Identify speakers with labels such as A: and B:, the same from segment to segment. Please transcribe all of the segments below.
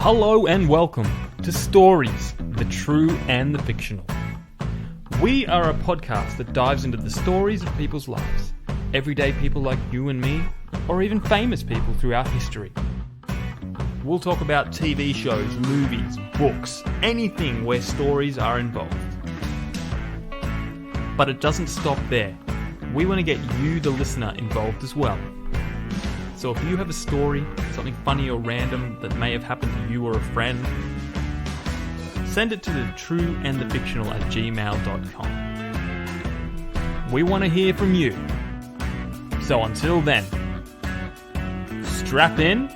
A: Hello and welcome to Stories, the True and the Fictional. We are a podcast that dives into the stories of people's lives, everyday people like you and me, or even famous people throughout history. We'll talk about TV shows, movies, books, anything where stories are involved. But it doesn't stop there. We want to get you, the listener, involved as well. So if you have a story, something funny or random that may have happened to you or a friend, send it to thetrueandthefictional@gmail.com. We want to hear from you. So until then, strap in,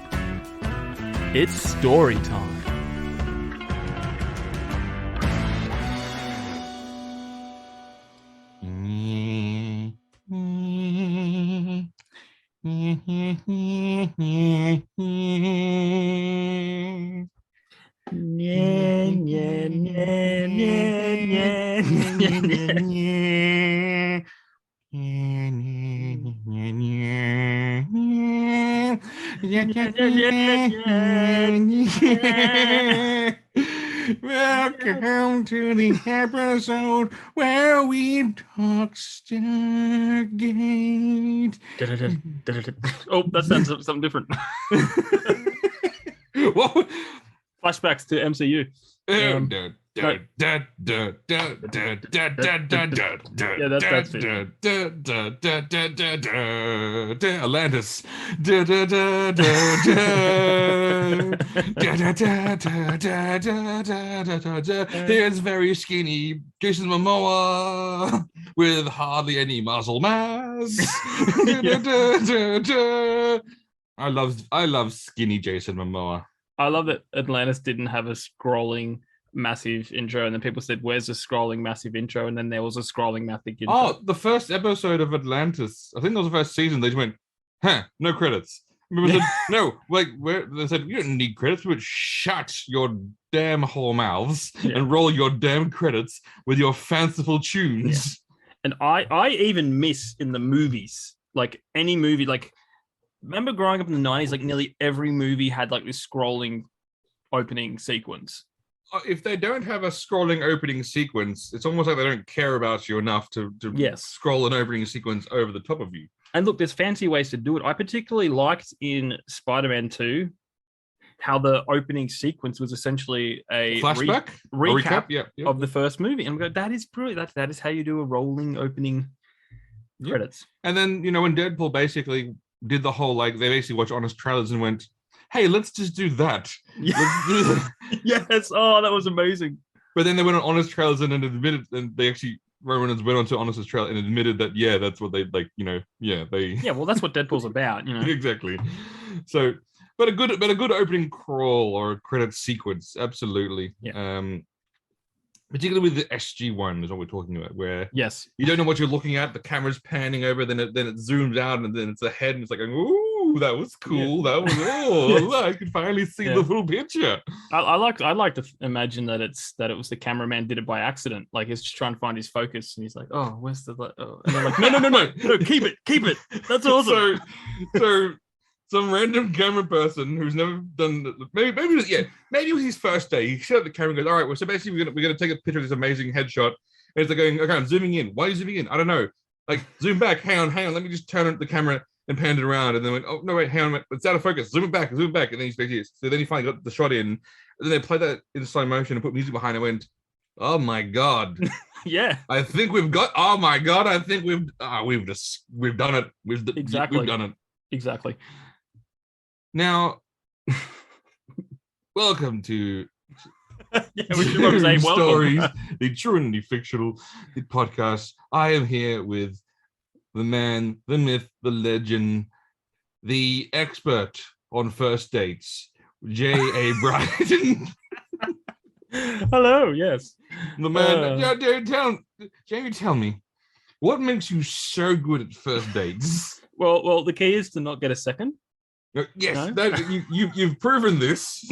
A: it's story time.
B: Welcome to the episode where we talk Stargate.
A: Oh, that sounds something different.
B: What?
A: Flashbacks to MCU. Yeah, that's it.
B: Atlantis. Here's very skinny Jason Momoa with hardly any muscle mass. I love skinny Jason Momoa.
A: I love that Atlantis didn't have a scrolling massive intro, and then people said, "Where's the scrolling massive intro?" And then there was a scrolling massive intro.
B: Oh, the first episode of Atlantis, I think that was the first season. They just went, no credits. Remember, no, like where they said you don't need credits, but shut your damn whole mouths and roll your damn credits with your fanciful tunes.
A: Yeah. And I even miss in the movies, like any movie, like remember growing up in the 90s, like nearly every movie had like this scrolling opening sequence.
B: If they don't have a scrolling opening sequence, it's almost like they don't care about you enough to scroll an opening sequence over the top of you.
A: And look, there's fancy ways to do it. I particularly liked in Spider-Man 2 how the opening sequence was essentially a
B: flashback,
A: recap of the first movie. And we go, that is brilliant. That is how you do a rolling opening credits.
B: And then, when Deadpool basically did the whole, like, they basically watched honest trailers and went, hey, let's just do that.
A: Yes. Oh, that was amazing.
B: But then they went on honest trailers and then admitted, and they actually, Roman went on to honest trailer and admitted that, that's what they like, they. Yeah,
A: well, that's what Deadpool's about,
B: Exactly. So, but a good opening crawl or a credit sequence, absolutely.
A: Yeah.
B: Particularly with the SG one is what we're talking about, where you don't know what you're looking at, the camera's panning over, then it zooms out, and then it's a head, and it's like, ooh, that was cool. Yeah. That was I could finally see the full picture.
A: I like to imagine that it was the cameraman did it by accident, like he's just trying to find his focus, and he's like, oh, where's the and they're like, no, keep it. That's awesome.
B: So some random camera person who's never done maybe it was his first day. He shut up the camera and goes, all right, well, so basically we're gonna take a picture of this amazing headshot. And it's like going, okay, I'm zooming in. Why are you zooming in? I don't know. Like, zoom back, hang on, let me just turn the camera and pan it around. And then went, oh no, wait, hang on, it's out of focus. Zoom it back. And then he's basically, so then he finally got the shot in. And then they played that in slow motion and put music behind it and went, oh my God.
A: Yeah.
B: I think we've got, oh my God, I think we've done it. We've done it.
A: Exactly.
B: Now, welcome to
A: we should say
B: Stories, the True and the Fictional podcast. I am here with the man, the myth, the legend, the expert on first dates, J.A. Bryden.
A: Hello, yes.
B: The man, Jamie, tell me, what makes you so good at first dates?
A: Well, the key is to not get a second.
B: Yes, no? You've proven this.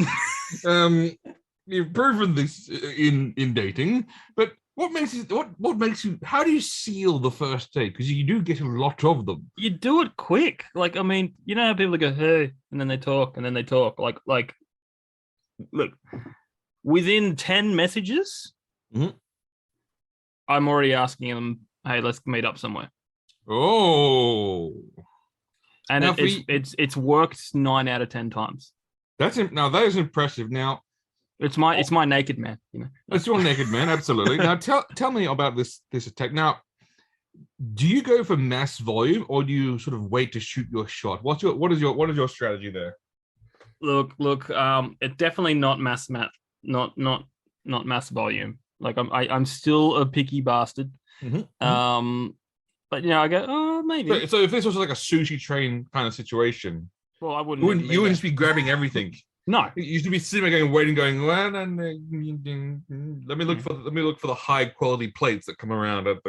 B: You've proven this in dating, but What makes it? What makes you? How do you seal the first date? Because you do get a lot of them.
A: You do it quick. Like, I mean, you know how people go, hey, and then they talk, and then they talk. Like, look, within 10 messages, I'm already asking them, hey, let's meet up somewhere.
B: Oh,
A: and it's worked 9 out of 10 times.
B: That is impressive. Now,
A: it's my naked man. You know,
B: it's your naked man, absolutely. Now, tell me about this attack. Now, do you go for mass volume, or do you sort of wait to shoot your shot? What is your strategy there?
A: Look. It's definitely not not mass volume. Like I'm still a picky bastard. But I go, oh, maybe.
B: So if this was like a sushi train kind of situation,
A: well, I wouldn't.
B: You wouldn't just be grabbing everything.
A: No,
B: you used to be sitting there going, well, let me look for the high quality plates that come around.
A: The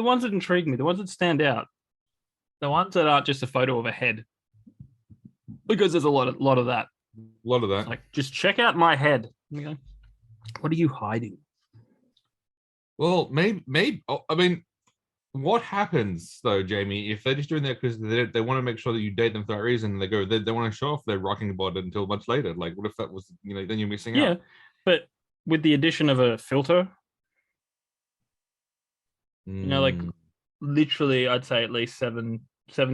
A: ones that intrigue me, the ones that stand out, the ones that aren't just a photo of a head, because there's a lot of that.
B: A lot of that.
A: Like, just check out my head. What are you hiding?
B: Well, maybe. I mean, what happens though, Jamie, if they're just doing that because they want to make sure that you date them for that reason? They want to show off their rocking bod until much later. Like, what if that was, then you're missing out?
A: Yeah, but with the addition of a filter, like literally, I'd say at least 7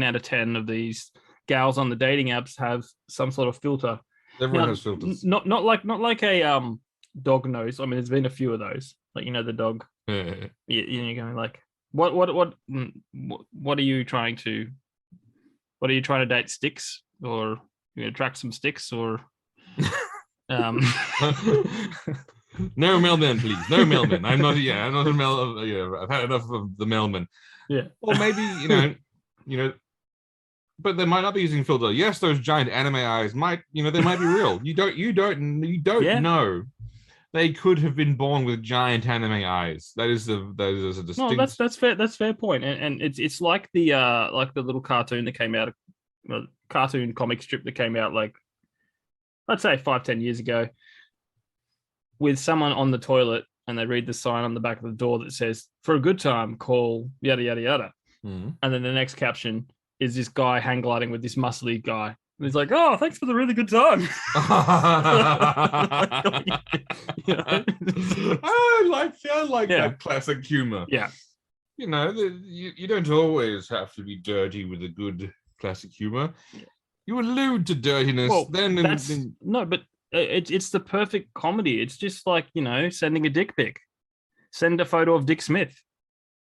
A: out of 10 of these gals on the dating apps have some sort of filter.
B: Everyone has filters.
A: Not like a dog nose. I mean, there's been a few of those. Like, the dog. You're going like, what are you trying to? What are you trying to date? Sticks, or attract some sticks, or
B: No mailman, please. No mailman. I'm not a mail. I've had enough of the mailman.
A: Yeah.
B: Or maybe but they might not be using filter. Yes, those giant anime eyes might they might be real. You don't know. They could have been born with giant anime eyes. That is a distinct.
A: No, that's fair. That's fair point. And it's like the little cartoon that came out, cartoon comic strip that came out like, let's say 5-10 years ago, with someone on the toilet and they read the sign on the back of the door that says, "For a good time, call yada yada yada," and then the next caption is this guy hang gliding with this muscly guy. And he's like, "Oh, thanks for the really good time."
B: I like that classic humor.
A: Yeah.
B: You don't always have to be dirty with a good classic humor. You allude to dirtiness.
A: Well, no, but it's the perfect comedy. It's just like, sending a dick pic. Send a photo of Dick Smith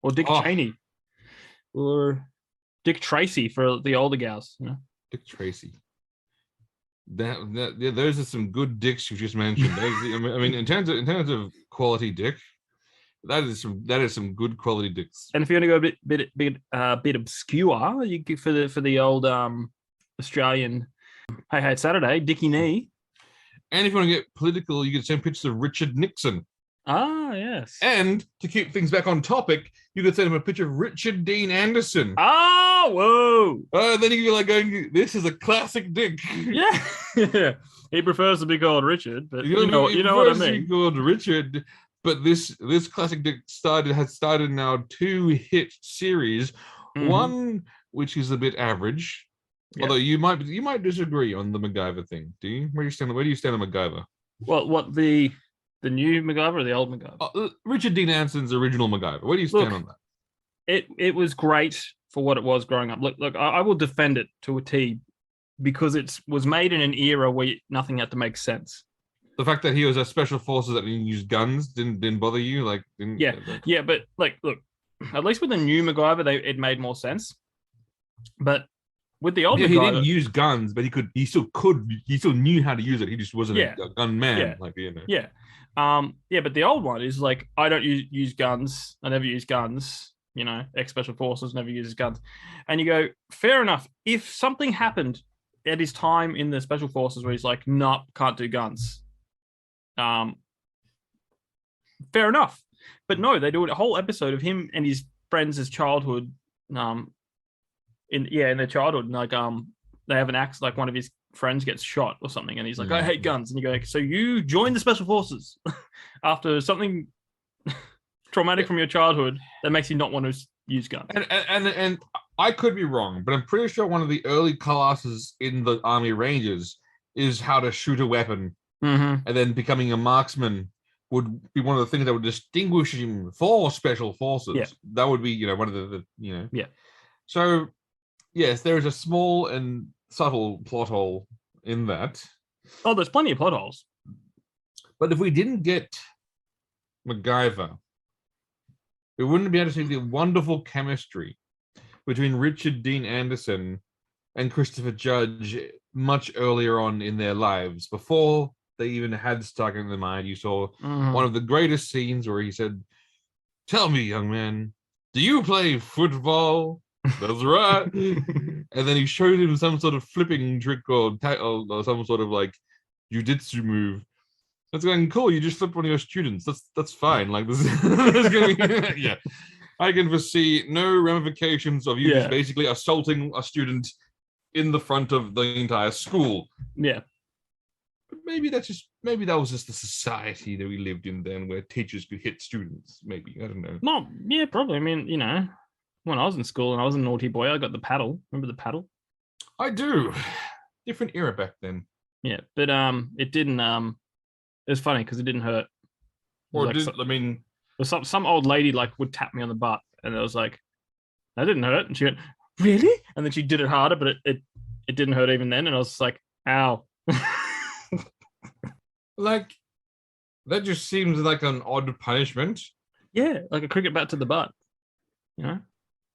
A: or Dick Cheney or Dick Tracy for the older gals.
B: Dick Tracy. Those are some good dicks you just mentioned. I mean, in terms of quality dick, that is some good quality dicks.
A: And if you want to go a bit obscure, you get for the old Australian, hey, it's Saturday, Dickie Knee.
B: And if you want to get political, you can send pictures of Richard Nixon.
A: Ah, yes.
B: And to keep things back on topic, you could send him a picture of Richard Dean Anderson.
A: Oh, whoa.
B: Then you can going, this is a classic dick.
A: Yeah. He prefers to be called Richard, but you know what I mean.
B: To be called Richard, but this classic dick has started now 2 hit series. One which is a bit average. Yep. Although you might disagree on the MacGyver thing. Do you? Where do you stand on MacGyver?
A: Well, what the new MacGyver or the old MacGyver?
B: Richard Dean Anderson's original MacGyver. Where do you stand on that?
A: It was great for what it was growing up. Look, I will defend it to a T because it was made in an era where nothing had to make sense.
B: The fact that he was a special forces that didn't use guns didn't bother you,
A: yeah, but look, at least with the new MacGyver, it made more sense. But with the old MacGyver,
B: he didn't use guns, but he still knew how to use it. He just wasn't a gun man,
A: Yeah. But the old one is like, I don't use guns. I never use guns. Ex-special forces never uses guns. And you go, fair enough. If something happened at his time in the special forces where he's like, nope, can't do guns. Fair enough. But no, they do a whole episode of him and his friends' childhood, in their childhood, and they have an axe, like one of his friends gets shot or something, and he's like, I hate guns. And you go, so you joined the special forces after something traumatic from your childhood that makes you not want to use guns.
B: And I could be wrong, but I'm pretty sure one of the early classes in the Army Rangers is how to shoot a weapon, and then becoming a marksman would be one of the things that would distinguish him for special forces.
A: Yeah.
B: That would be, one of the
A: Yeah.
B: So, yes, there is a small and subtle plot hole in that.
A: Oh, there's plenty of plot holes.
B: But if we didn't get MacGyver, we wouldn't be able to see the wonderful chemistry between Richard Dean Anderson and Christopher Judge much earlier on in their lives, before they even had Stargate in their mind. You saw one of the greatest scenes where he said, "Tell me, young man, do you play football?" That's right. And then he showed him some sort of flipping trick or some sort of like jiu-jitsu move. That's going, cool. You just flipped one of your students. That's fine. Like this is gonna be, yeah. I can foresee no ramifications of you just basically assaulting a student in the front of the entire school.
A: Yeah.
B: But maybe that was just the society that we lived in then, where teachers could hit students. Maybe, I don't know.
A: No, yeah, probably. I mean, when I was in school and I was a naughty boy, I got the paddle. Remember the paddle?
B: I do. Different era back then.
A: Yeah, but it didn't. It was funny because it didn't hurt.
B: Or
A: some old lady like would tap me on the butt, and it was like, that didn't hurt, and she went, really? And then she did it harder, but it didn't hurt even then, and I was just like, ow.
B: Like, that just seems like an odd punishment.
A: Yeah, like a cricket bat to the butt.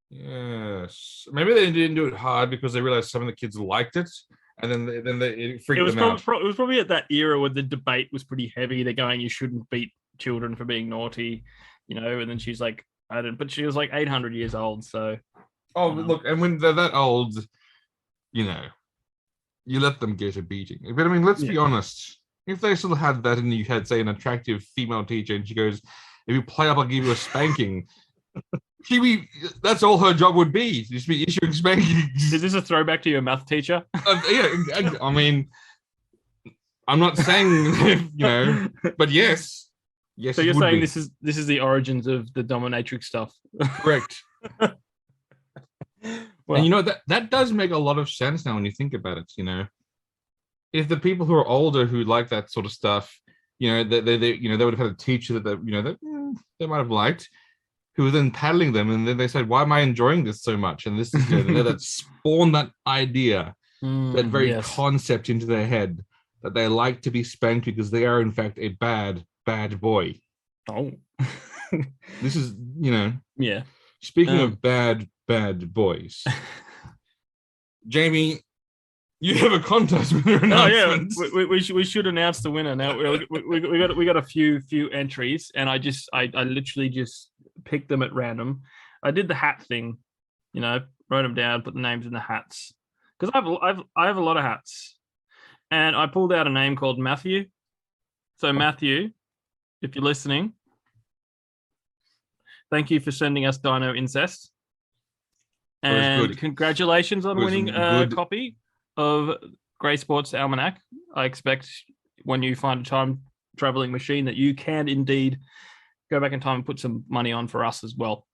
B: Yes. Maybe they didn't do it hard because they realized some of the kids liked it, and then it freaked them out.
A: It was probably at that era where the debate was pretty heavy. They're going, you shouldn't beat children for being naughty, and then she's like, I don't, but she was like 800 years old, so.
B: Oh, look, and when they're that old, you let them get a beating. But I mean, let's be honest. If they still had that and you had, say, an attractive female teacher and she goes, if you play up, I'll give you a spanking. That's all her job would be. Just be issuing spankings.
A: Is this a throwback to your math teacher?
B: Yeah, I mean, I'm not saying, but yes. Yes.
A: So you're saying this is the origins of the dominatrix stuff.
B: Correct. Well, and that does make a lot of sense now when you think about it. If the people who are older who like that sort of stuff, they would have had a teacher that they might have liked, who was then paddling them, and then they said, "Why am I enjoying this so much?" And this is that spawned that idea, that very concept into their head that they like to be spanked because they are in fact a bad boy.
A: Oh,
B: this is
A: yeah.
B: Speaking of bad boys, Jamie, you have a contest winner announcement.
A: Oh yeah, we should announce the winner now. We got a few entries, and I literally just picked them at random. I did the hat thing, wrote them down, put the names in the hats because I have a lot of hats, and I pulled out a name called Matthew. So Matthew, if you're listening, thank you for sending us Dino Incest. And congratulations on winning a copy of Grey Sports Almanac. I expect when you find a time traveling machine that you can indeed go back in time and put some money on for us as well.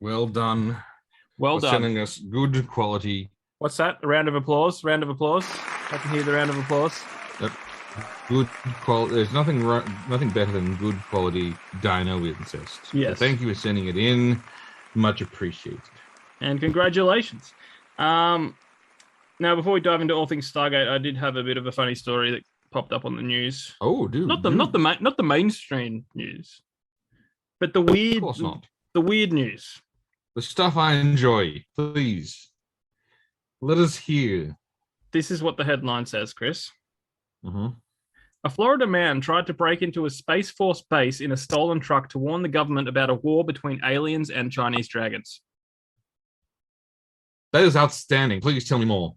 B: Well done.
A: Well done.
B: Sending us good quality.
A: What's that? A round of applause? Round of applause? I can hear the round of applause.
B: Yep. Good quality. There's nothing better than good quality Dino Incest.
A: Yes.
B: So thank you for sending it in. Much appreciated. And
A: congratulations. Now, before we dive into all things Stargate, I did have a bit of a funny story that popped up on the news.
B: Oh, dude.
A: Not the mainstream news, but the weird.
B: Of course not.
A: The weird news.
B: The stuff I enjoy. Please, let us hear.
A: This is what the headline says, Chris.
B: Mm-hmm.
A: A Florida man tried to break into a Space Force base in a stolen truck to warn the government about a war between aliens and Chinese dragons.
B: That is outstanding. Please tell me more.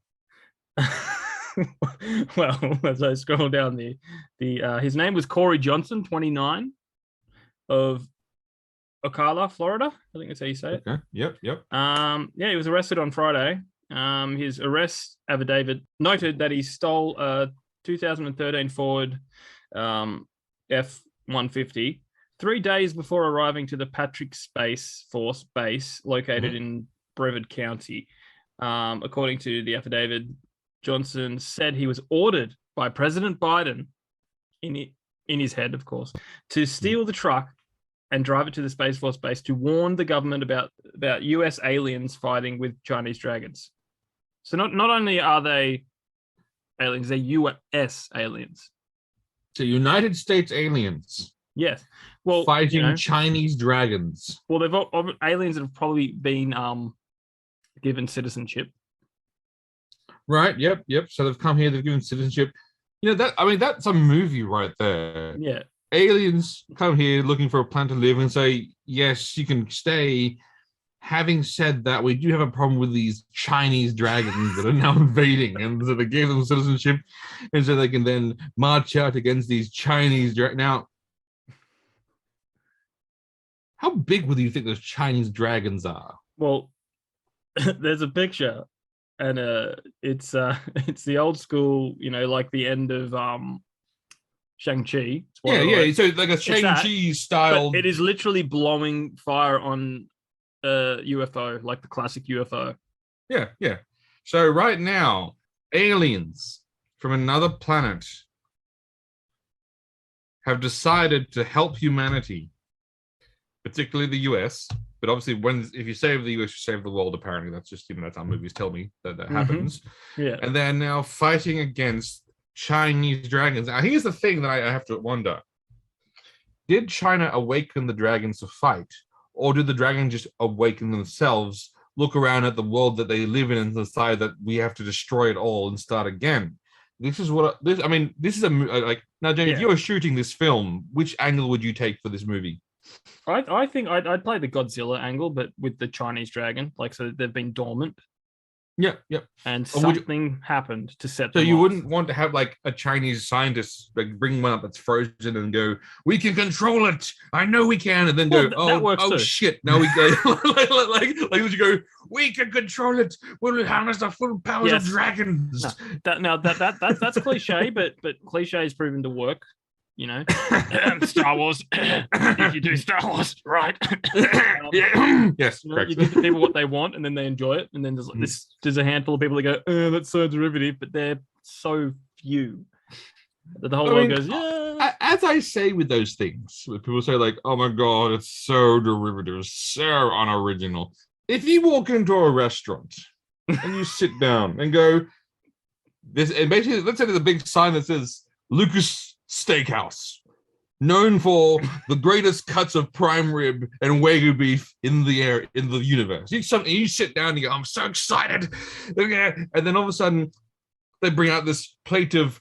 A: Well, as I scroll down his name was Corey Johnson, 29, of Ocala, Florida. I think that's how you say it.
B: Okay. Yep.
A: He was arrested on Friday. His arrest affidavit noted that he stole a 2013 Ford F-150 3 days before arriving to the Patrick Space Force base located
B: Mhm.
A: in Brevard County. According to the affidavit, Johnson said he was ordered by President Biden in his head, of course, to steal the truck and drive it to the Space Force base to warn the government about US aliens fighting with Chinese dragons. So not only are they aliens, they're US aliens.
B: So United States aliens
A: Yes. Well,
B: fighting Chinese dragons.
A: Well, they've aliens that have probably been given citizenship.
B: Right. Yep. So they've come here. They've given citizenship. That's a movie right there.
A: Yeah.
B: Aliens come here looking for a planet to live and say, yes, you can stay. Having said that, we do have a problem with these Chinese dragons that are now invading, and so they gave them citizenship, and so they can then march out against these Chinese dragons. Now, how big would you think those Chinese dragons are?
A: Well, there's a picture, and it's the old school, like the end of Shang-Chi.
B: Yeah. So like a Shang-Chi style.
A: It is literally blowing fire on a UFO, like the classic UFO.
B: Yeah. So right now, aliens from another planet have decided to help humanity, particularly the US. But obviously, if you save the US, you save the world. Apparently, that's just that's how movies tell me that happens.
A: Yeah.
B: And they're now fighting against Chinese dragons. Now, here's the thing that I have to wonder: did China awaken the dragons to fight, or did the dragons just awaken themselves, look around at the world that they live in, and decide that we have to destroy it all and start again? This is what this is like. Now, Jenny, if you were shooting this film, which angle would you take for this movie?
A: I think I'd play the Godzilla angle, but with the Chinese dragon, so they've been dormant.
B: Yeah.
A: And something happened to set them
B: So you
A: off.
B: wouldn't want to have like a Chinese scientist bring one up that's frozen and go, "We can control it. I know we can," and then go, "Oh shit!" Now we go like would you go? We can control it. We'll harness the full powers of dragons.
A: That's cliche, but cliche is proven to work. Star Wars. If you do Star Wars, right?
B: Yes,
A: you give the people what they want, and then they enjoy it. And then there's a handful of people that go, "Oh, that's so derivative," but they're so few that the whole world goes, "Yeah."
B: As I say with those things, people say like, "Oh my god, it's so derivative, so unoriginal." If you walk into a restaurant and you sit down and go, "This," and basically, let's say there's a big sign that says Lucas Steakhouse, known for the greatest cuts of prime rib and Wagyu beef in the universe. You sit down and you go, "I'm so excited," and then all of a sudden they bring out this plate of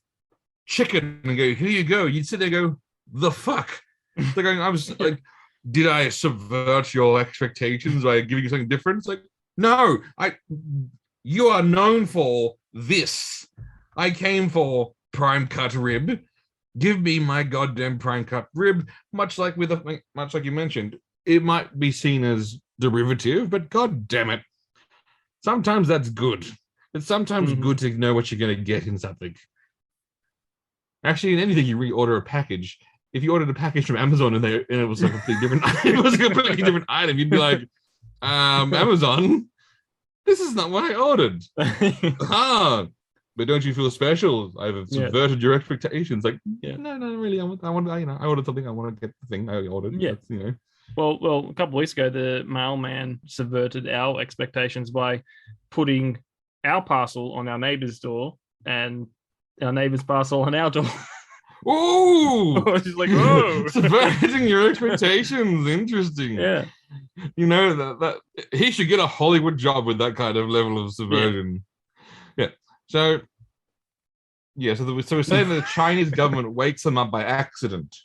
B: chicken and go, "Here you go." You'd sit there and go, "The fuck?" They're going, "I was like, did I subvert your expectations by giving you something different?" It's like, no, you are known for this. I came for prime cut rib. Give me my goddamn prime cut rib. Much like you mentioned, it might be seen as derivative, but god damn it, sometimes that's good. It's sometimes good to know what you're going to get in something. Actually, in anything you reorder a package, if you ordered a package from Amazon and it was a completely different item, you'd be like, Amazon, this is not what I ordered. But don't you feel special? I've subverted your expectations. Like, no, really. I ordered something. I want to get the thing I ordered.
A: Yeah. Well, a couple of weeks ago, the mailman subverted our expectations by putting our parcel on our neighbor's door and our neighbor's parcel on our door.
B: Oh,
A: she's like, "Oh,
B: subverting your expectations. Interesting."
A: Yeah.
B: That he should get a Hollywood job with that kind of level of subversion. Yeah. So we're saying that the Chinese government wakes them up by accident.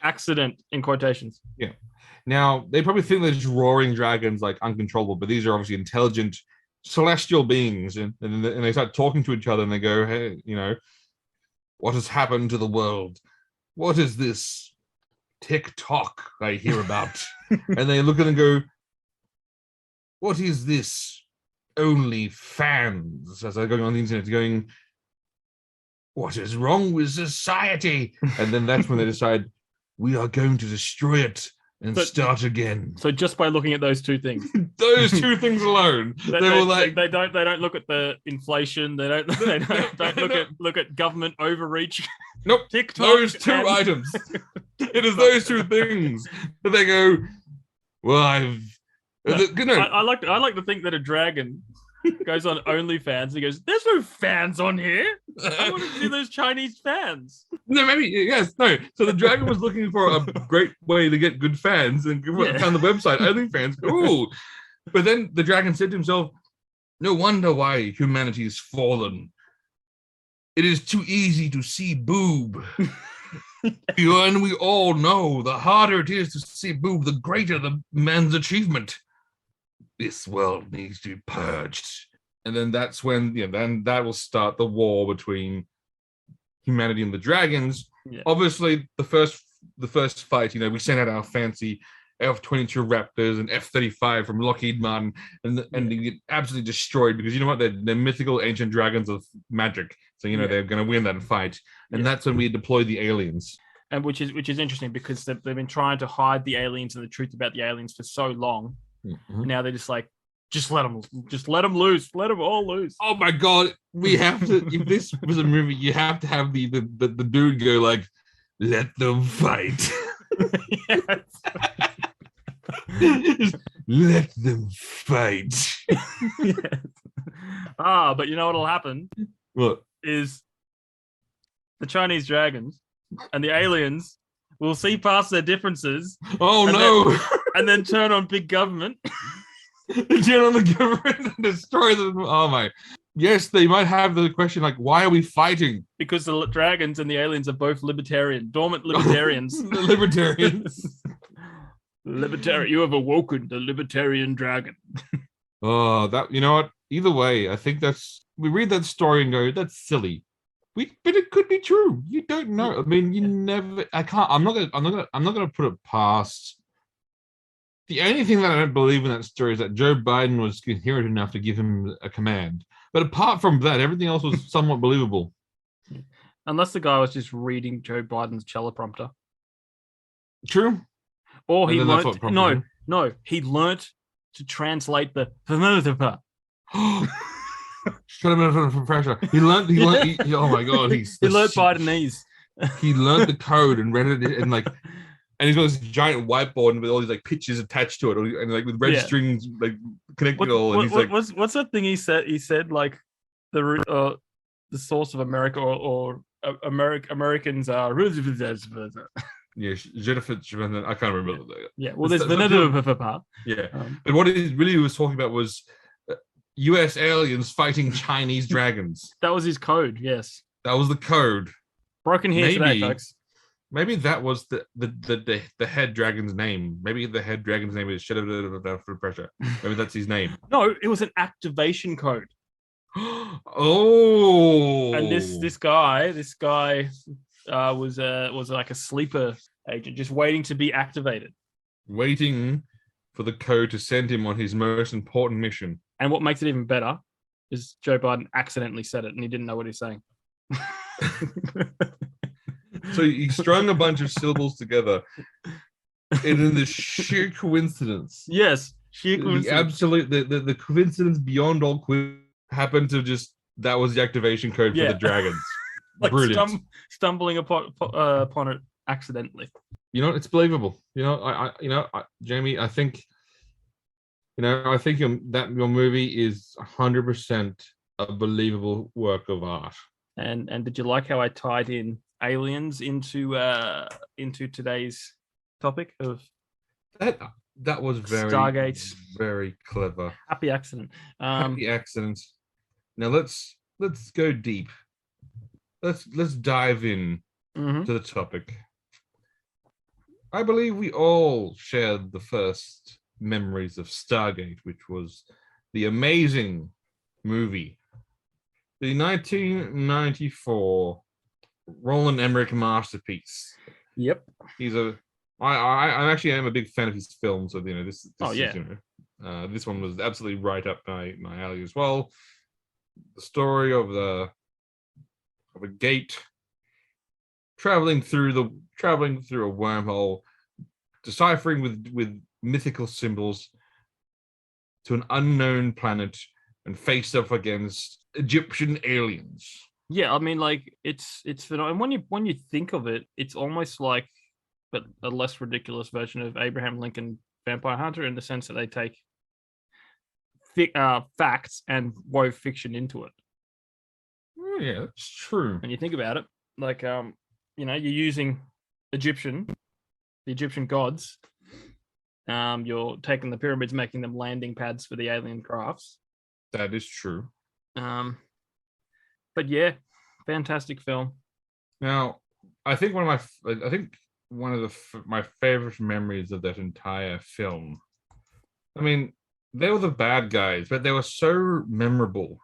A: Accident in quotations.
B: Yeah. Now they probably think they're just roaring dragons, like uncontrollable, but these are obviously intelligent celestial beings, and they start talking to each other, and they go, "Hey, what has happened to the world? What is this TikTok I hear about?" And they look at it and go, "What is this OnlyFans?" As they're going on the internet, going, "What is wrong with society?" And then that's when they decide, we are going to destroy it and start again.
A: So just by looking at those two things,
B: those two things alone, they
A: don't look at the inflation. They don't look at government overreach.
B: Nope.
A: TikTok
B: those two items. It is those two things that they go. Well, I
A: like to think that a dragon goes on OnlyFans and he goes, "There's no fans on here. I want to see those Chinese fans."
B: No, maybe yes, no. So the dragon was looking for a great way to get good fans and found the website OnlyFans. Ooh, but then the dragon said to himself, "No wonder why humanity has fallen. It is too easy to see boob." And we all know the harder it is to see boob, the greater the man's achievement. This world needs to be purged. And then that's when, then that will start the war between humanity and the dragons. Yeah. Obviously, the first fight, we sent out our fancy F-22 Raptors and F-35 from Lockheed Martin, and they get absolutely destroyed because you know what? They're mythical ancient dragons of magic. So they're going to win that fight, and that's when we deploy the aliens.
A: And which is interesting because they've been trying to hide the aliens and the truth about the aliens for so long. Mm-hmm. Now they're just like, just let them loose, let them all loose.
B: Oh my god, we have to. If this was a movie, you have to have the dude go like, let them fight. Just let them fight.
A: Yes. But you know what'll happen?
B: What?
A: Is the Chinese dragons and the aliens will see past their differences.
B: Oh no!
A: And then turn on big government.
B: Turn on the government and destroy them. Oh my! Yes, they might have the question like, why are we fighting?
A: Because the dragons and the aliens are both dormant libertarians.
B: The libertarians.
A: You have awoken the libertarian dragon.
B: Oh, you know what? Either way, I think we read that story and go, that's silly. But it could be true. You don't know. I mean, I'm not gonna put it past. The only thing that I don't believe in that story is that Joe Biden was coherent enough to give him a command. But apart from that, everything else was somewhat believable.
A: Unless the guy was just reading Joe Biden's teleprompter.
B: True.
A: Or he learned. He learnt to translate the.
B: Shut him from pressure. He learned. Oh my god,
A: he learned Bidenese.
B: He learned the code and read it and he's got this giant whiteboard with all these pictures attached to it, and with red strings connected all. And he's
A: what's that thing he said? He said the source of America or Americans are.
B: Yeah, I can't remember.
A: Yeah, well, there's the
B: Yeah, but what he really was talking about was U.S. aliens fighting Chinese dragons.
A: That was his code. Yes,
B: that was the code.
A: Broken here today, folks.
B: Maybe that was the head dragon's name. Maybe the head dragon's name is "Shut Up for Pressure." Maybe that's his name.
A: No, it was an activation code.
B: Oh,
A: and this guy was like a sleeper agent, just waiting to be activated,
B: waiting for the code to send him on his most important mission.
A: And what makes it even better is Joe Biden accidentally said it, and he didn't know what he's saying.
B: So he strung a bunch of syllables together, and in this sheer coincidence,
A: yes, sheer coincidence,
B: the coincidence beyond all happened to that was the activation code for the dragons. Brilliant.
A: Stumbling upon it accidentally.
B: It's believable. Jamie, I think, that your movie is 100% a believable work of art.
A: And did you like how I tied in aliens into today's topic of
B: that was very
A: Stargate?
B: Very clever.
A: Happy accident.
B: Happy accident. Now let's go deep. Let's dive in to the topic. I believe we all shared the first memories of Stargate, which was the amazing movie, the 1994 Roland Emmerich masterpiece.
A: Yep.
B: I actually am a big fan of his films, so this this one was absolutely right up my alley as well. The story of a gate traveling through traveling through a wormhole, deciphering with mythical symbols to an unknown planet and face off against Egyptian aliens.
A: Yeah, I mean, like it's and when you think of it, it's almost like, but a less ridiculous version of Abraham Lincoln Vampire Hunter, in the sense that they take facts and wove fiction into it.
B: Oh, yeah, that's true.
A: And you think about it, like you're using the Egyptian gods. You're taking the pyramids, making them landing pads for the alien crafts.
B: That is true.
A: But yeah, fantastic film.
B: Now, I think one of my favorite memories of that entire film. I mean, they were the bad guys, but they were so memorable.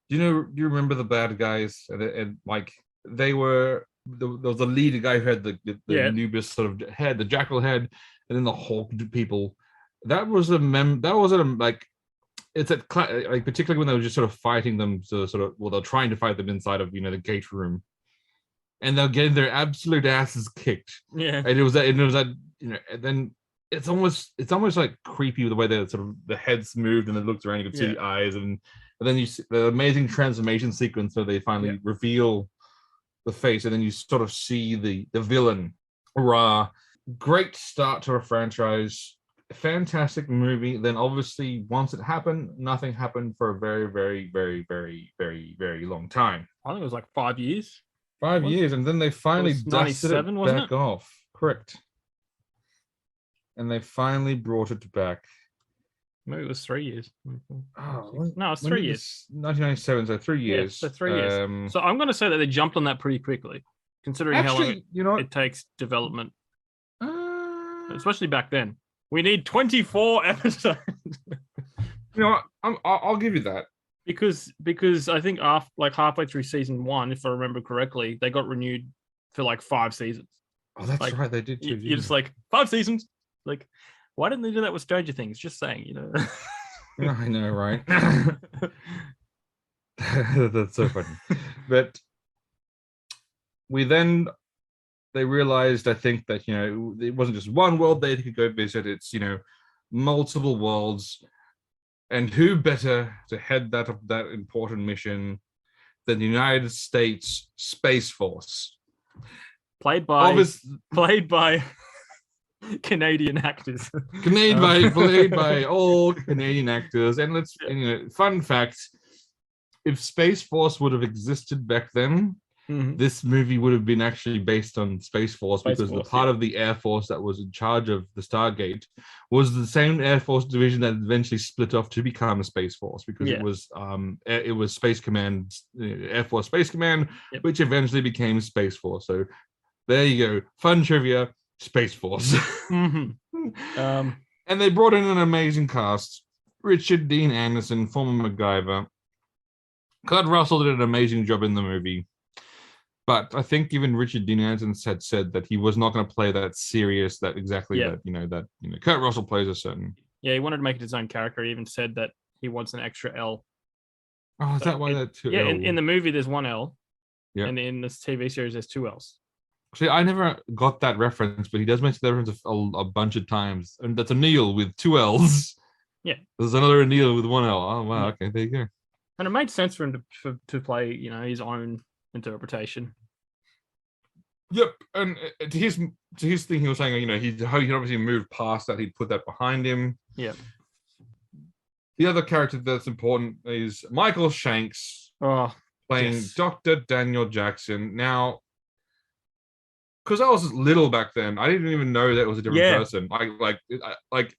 B: Do you remember the bad guys? And like they were, there was a leader guy who had the Anubis sort of head, the jackal head, and then the Hawk people. That was it's at like particularly when they were just sort of fighting them, they're trying to fight them inside of the gate room, and they're getting their absolute asses kicked.
A: Yeah,
B: and it was that and then it's almost like creepy with the way that sort of the heads moved and it looked around. You could see the eyes, and then you see the amazing transformation sequence where they finally reveal the face, and then you sort of see the villain. Ra. Great start to a franchise. Fantastic movie. Then obviously once it happened, nothing happened for a very, very, very, very, very, very long time.
A: I think it was like 5 years.
B: 5 years, and then they finally dusted it back off. Correct. And they finally brought it back.
A: Maybe it was 3 years.
B: Oh,
A: no, it's 3 years.
B: 1997, so 3 years.
A: Yeah, so 3 years. So I'm going to say that they jumped on that pretty quickly, considering how long it takes development. Especially back then. We need 24 episodes.
B: I'll give you that.
A: Because I think after like halfway through season 1, if I remember correctly, they got renewed for like 5 seasons.
B: Oh, that's right. They did too.
A: You're just like 5 seasons. Like, why didn't they do that with Stranger Things? Just saying,
B: I know, right? That's so funny. But they realized, I think, that it wasn't just one world they could go visit. It's multiple worlds, and who better to head that important mission than the United States Space Force,
A: played by Canadian actors.
B: Played by all Canadian actors. And fun fact: if Space Force would have existed back then, this movie would have been actually based on Space Force, because the part of the Air Force that was in charge of the Stargate was the same Air Force division that eventually split off to become a Space Force, because it was Space Command, Air Force Space Command, which eventually became Space Force. So there you go, fun trivia, Space Force. And they brought in an amazing cast: Richard Dean Anderson, former MacGyver. Kurt Russell did an amazing job in the movie. But I think even Richard Dean Anderson had said that he was not going to play that serious, that Kurt Russell plays a certain.
A: Yeah, he wanted to make it his own character. He even said that he wants an extra L.
B: Oh, is that why that two?
A: Yeah, in the movie there's one L.
B: Yeah.
A: And in this TV series there's 2 L's.
B: See, I never got that reference, but he does mention that reference a bunch of times. And that's a Neil with 2 L's.
A: Yeah.
B: There's another Neil with 1 L. Oh, wow. Okay, there you go.
A: And it made sense for him to play, his own interpretation.
B: Yep, and to his thing, he was saying, he'd obviously moved past that. He'd put that behind him.
A: Yeah.
B: The other character that's important is Michael Shanks, playing Dr. Daniel Jackson. Now, because I was little back then, I didn't even know that was a different person. Like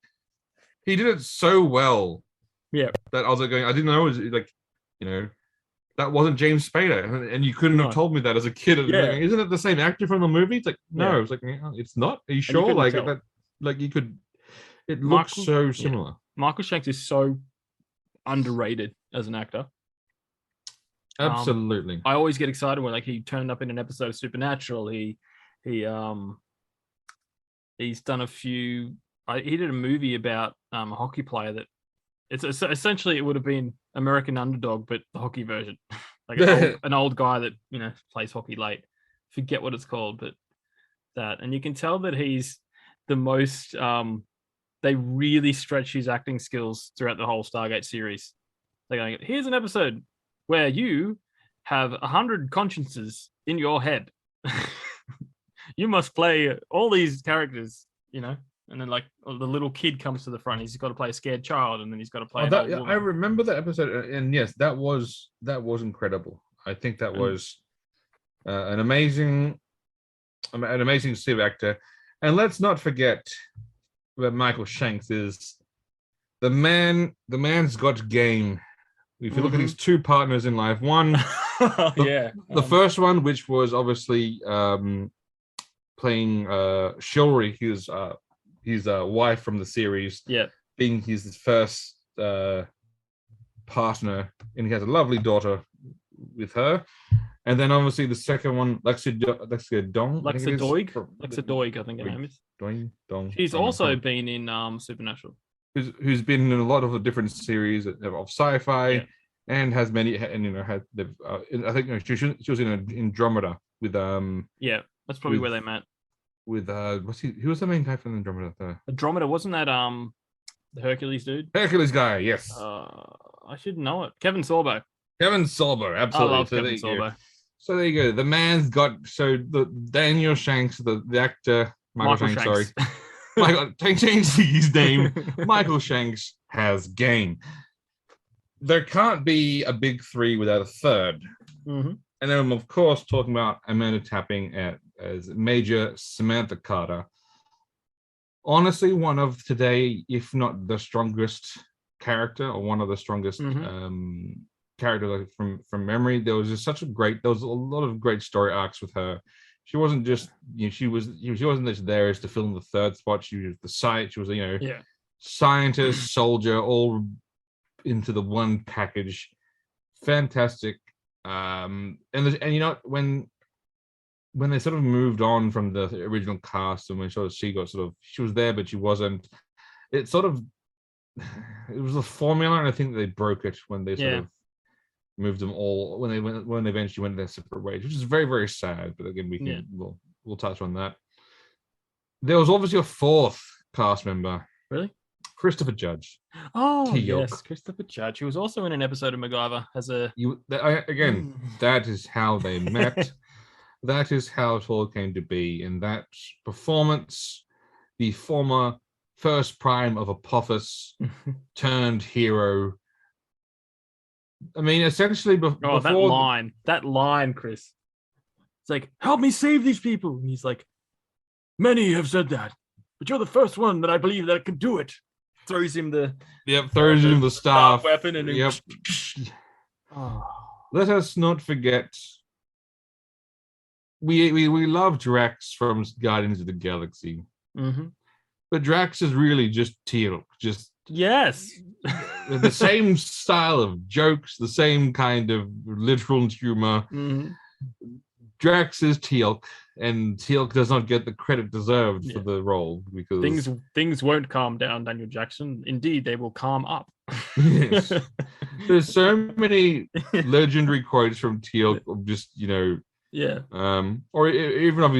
B: he did it so well.
A: Yeah.
B: That I was like going, I didn't know it was that wasn't James Spader, and you couldn't have told me that as a kid.
A: Yeah.
B: Like, isn't it the same actor from the movie? It's like, no, it's like, it's not. Are you sure? Like that, like you could. It looks so similar.
A: Michael Shanks is so underrated as an actor.
B: Absolutely.
A: I always get excited when he turned up in an episode of Supernatural. He's done a few. He did a movie about a hockey player that. It's essentially it would have been American Underdog, but the hockey version, like an old guy that plays hockey late. Forget what it's called, but that, and you can tell that he's the most. They really stretch his acting skills throughout the whole Stargate series. They're going, here's an episode where you have 100 consciences in your head. You must play all these characters, you know. And then like the little kid comes to the front. He's got to play a scared child, and then he's got to play.
B: I remember that episode, and yes, that was incredible. I think that was an amazing Steve actor. And let's not forget that Michael Shanks is the man. The man's got game. If you look at his two partners in life, the first one, which was obviously playing Shuri, his wife from the series, being his first partner, and he has a lovely daughter with her. And then obviously the second one, Lexa Doig, I think her name is.
A: She's also been in Supernatural.
B: Who's been in a lot of the different series of sci-fi, and has many, and I think she was in Andromeda with
A: that's probably where they met.
B: With who was the main guy from Andromeda?
A: Andromeda, wasn't that the Hercules dude?
B: Hercules guy, yes.
A: I should know it. Kevin Sorbo, absolutely.
B: I love Kevin Sorbo. So there you go. The man's got the Daniel Shanks, the actor Michael Shanks. Sorry, Michael, change his name. Michael Shanks has game. There can't be a big three without a third. And then I'm of course talking about Amanda Tapping as Major Samantha Carter. Honestly, one of today, if not the strongest character, or one of the strongest character from memory. There was a lot of great story arcs with her. She wasn't just she wasn't just there as to fill in the third spot. She was the site. She was scientist, soldier, all into the one package. Fantastic. And when they sort of moved on from the original cast, and when she was there but she wasn't. It was a formula, and I think they broke it when they sort of moved them all when they eventually went their separate ways, which is very, very sad. But again, we'll touch on that. There was obviously a fourth cast member.
A: Really?
B: Christopher Judge.
A: Oh, yes, Christopher Judge. He was also in an episode of MacGyver as a.
B: That is how they met. That is how it all came to be. In that performance, the former first prime of Apophis turned hero. I mean, essentially, before
A: that line, Chris. It's like, help me save these people. And he's like, many have said that, but you're the first one that I believe that can do it. Throws him the
B: staff
A: weapon, and
B: let us not forget. We love Drax from Guardians of the Galaxy, but Drax is really just Teal'c,
A: yes,
B: the same style of jokes, the same kind of literal humor. Drax is Teal'c, and Teal'c does not get the credit deserved for the role because
A: things won't calm down, Daniel Jackson. Indeed, they will calm up.
B: Yes. There's so many legendary quotes from Teal'c of just or even of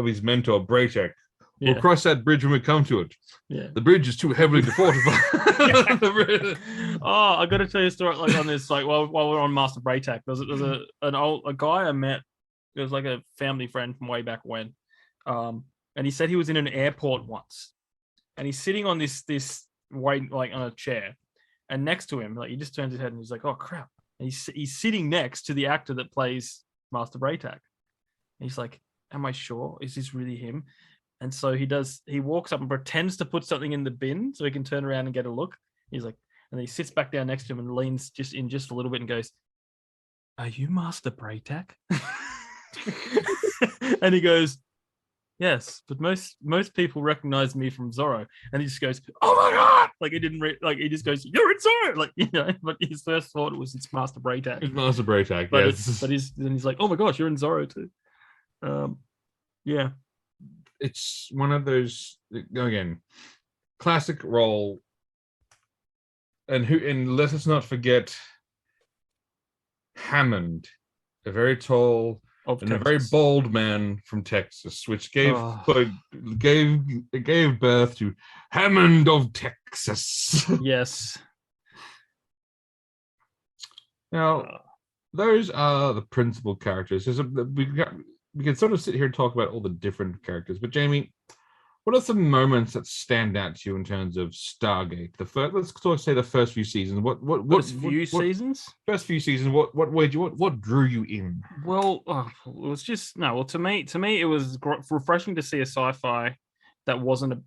B: his mentor Braytek. We'll cross that bridge when we come to it. Yeah, the bridge is too heavily to fortify.
A: I got to tell you a story like on this. Like while we're on Master Braytek, there's a guy I met. It was like a family friend from way back when, and he said he was in an airport once, and he's sitting on this wait like on a chair, and next to him, like he just turns his head and he's like, "Oh crap!" And he's sitting next to the actor that plays Master Braytek, and he's like, "Am I sure? Is this really him?" And so he walks up and pretends to put something in the bin so he can turn around and get a look. He's like, and then he sits back down next to him and leans just a little bit and goes, "Are you Master Braytek?" And he goes, "Yes, but most people recognize me from Zorro." And he just goes, "Oh my god!" Like he didn't he just goes, "You're in Zorro!" Like but his first thought was it's Master Braytek.
B: It's Master Braytek,
A: but
B: yes.
A: Then he's like, "Oh my gosh, you're in Zorro too." Yeah.
B: It's one of those again, classic role. And let us not forget Hammond, a very tall,
A: of
B: and a very
A: Texas.
B: bald man from Texas, which gave
A: Oh.
B: gave birth to Hammond of Texas.
A: Yes.
B: Now, those are the principal characters. We can sort of sit here and talk about all the different characters, but Jamie, what are some moments that stand out to you in terms of Stargate? Let's sort of say the first few seasons.
A: Seasons?
B: First few seasons. What drew you in?
A: Well, it was just no. Well, to me, it was refreshing to see a sci-fi that wasn't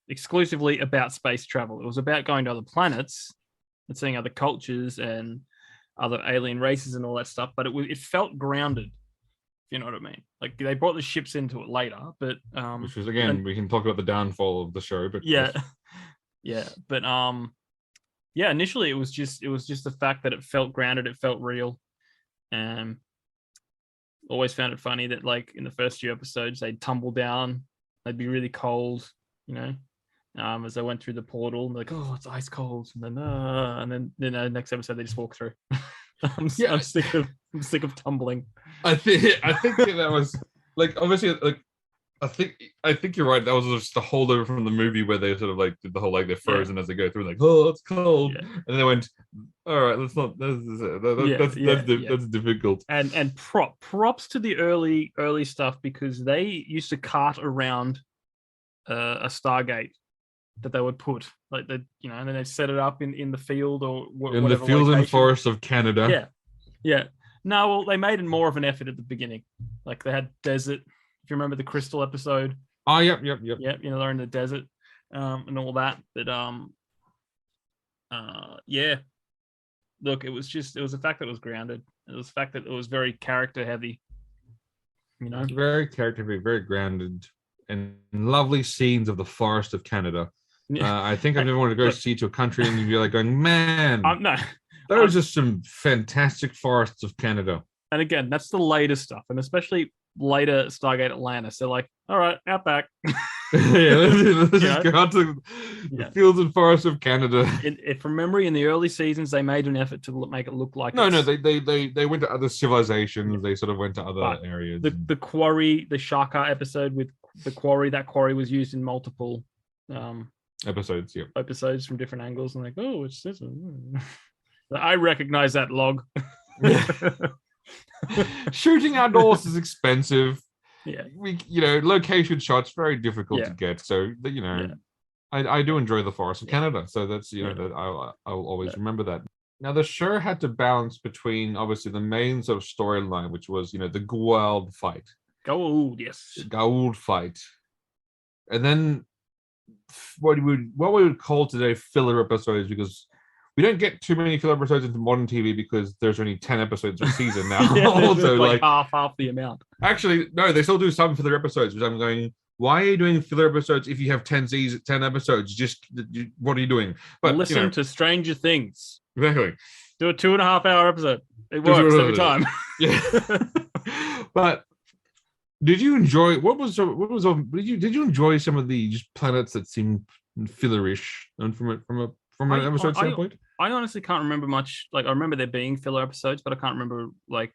A: exclusively about space travel. It was about going to other planets and seeing other cultures and other alien races and all that stuff. But it felt grounded. You know what I mean? Like they brought the ships into it later, but
B: which was again, we can talk about the downfall of the show, but
A: yeah, yeah, but yeah. Initially, it was just the fact that it felt grounded, it felt real. Always found it funny that like in the first few episodes they'd tumble down, they'd be really cold, you know, as they went through the portal, and like, oh, it's ice cold, and then the next episode they just walk through. I'm sick of tumbling.
B: I think that was like obviously like I think you're right. That was just the holdover from the movie where they sort of like did the whole like they're frozen as they go through, like, oh, it's cold, and then they went, all right, let's not. That's difficult.
A: And props to the early stuff, because they used to cart around a Stargate that they would put like and then they set it up in the field or
B: in the fields and forests of Canada.
A: Yeah. No, well, they made it more of an effort at the beginning. Like they had desert. If you remember the Crystal episode.
B: Oh, yep.
A: Yep. They're in the desert, and all that. But yeah. Look, it was the fact that it was grounded. It was the fact that it was very character heavy.
B: Very character heavy, very grounded, and lovely scenes of the forest of Canada. I think I've never wanted to go see to a country and you're like going, man,
A: no.
B: There was just some fantastic forests of Canada.
A: And again, that's the latest stuff, and especially later Stargate Atlantis. They're like, all right, outback.
B: Let's just go out to the fields and forests of Canada.
A: From memory, in the early seasons, they made an effort to make it look like
B: they went to other civilizations. Yeah. They sort of went to other areas.
A: The quarry, the Shaka episode with the quarry, that quarry was used in multiple
B: episodes. Yeah,
A: episodes from different angles, and like, oh, it's this. I recognize that log.
B: Shooting outdoors is expensive.
A: Yeah,
B: location shots very difficult to get. So I do enjoy the forests of Canada. So that's that I will always remember that. Now the show had to balance between obviously the main sort of storyline, which was the Goa'uld fight. Goa'uld fight, and then what we would call today filler episodes, because we don't get too many filler episodes into modern TV because there's only 10 episodes a season now.
A: So like half the amount.
B: Actually, no, they still do some filler episodes, which I'm going, why are you doing filler episodes if you have 10 episodes? What are you doing? But
A: listen to Stranger Things.
B: Exactly.
A: Do a 2.5-hour episode. It works every time.
B: Yeah. But did you enjoy did you enjoy some of the just planets that seemed fillerish and from an episode standpoint?
A: I honestly can't remember much. Like I remember there being filler episodes, but I can't remember like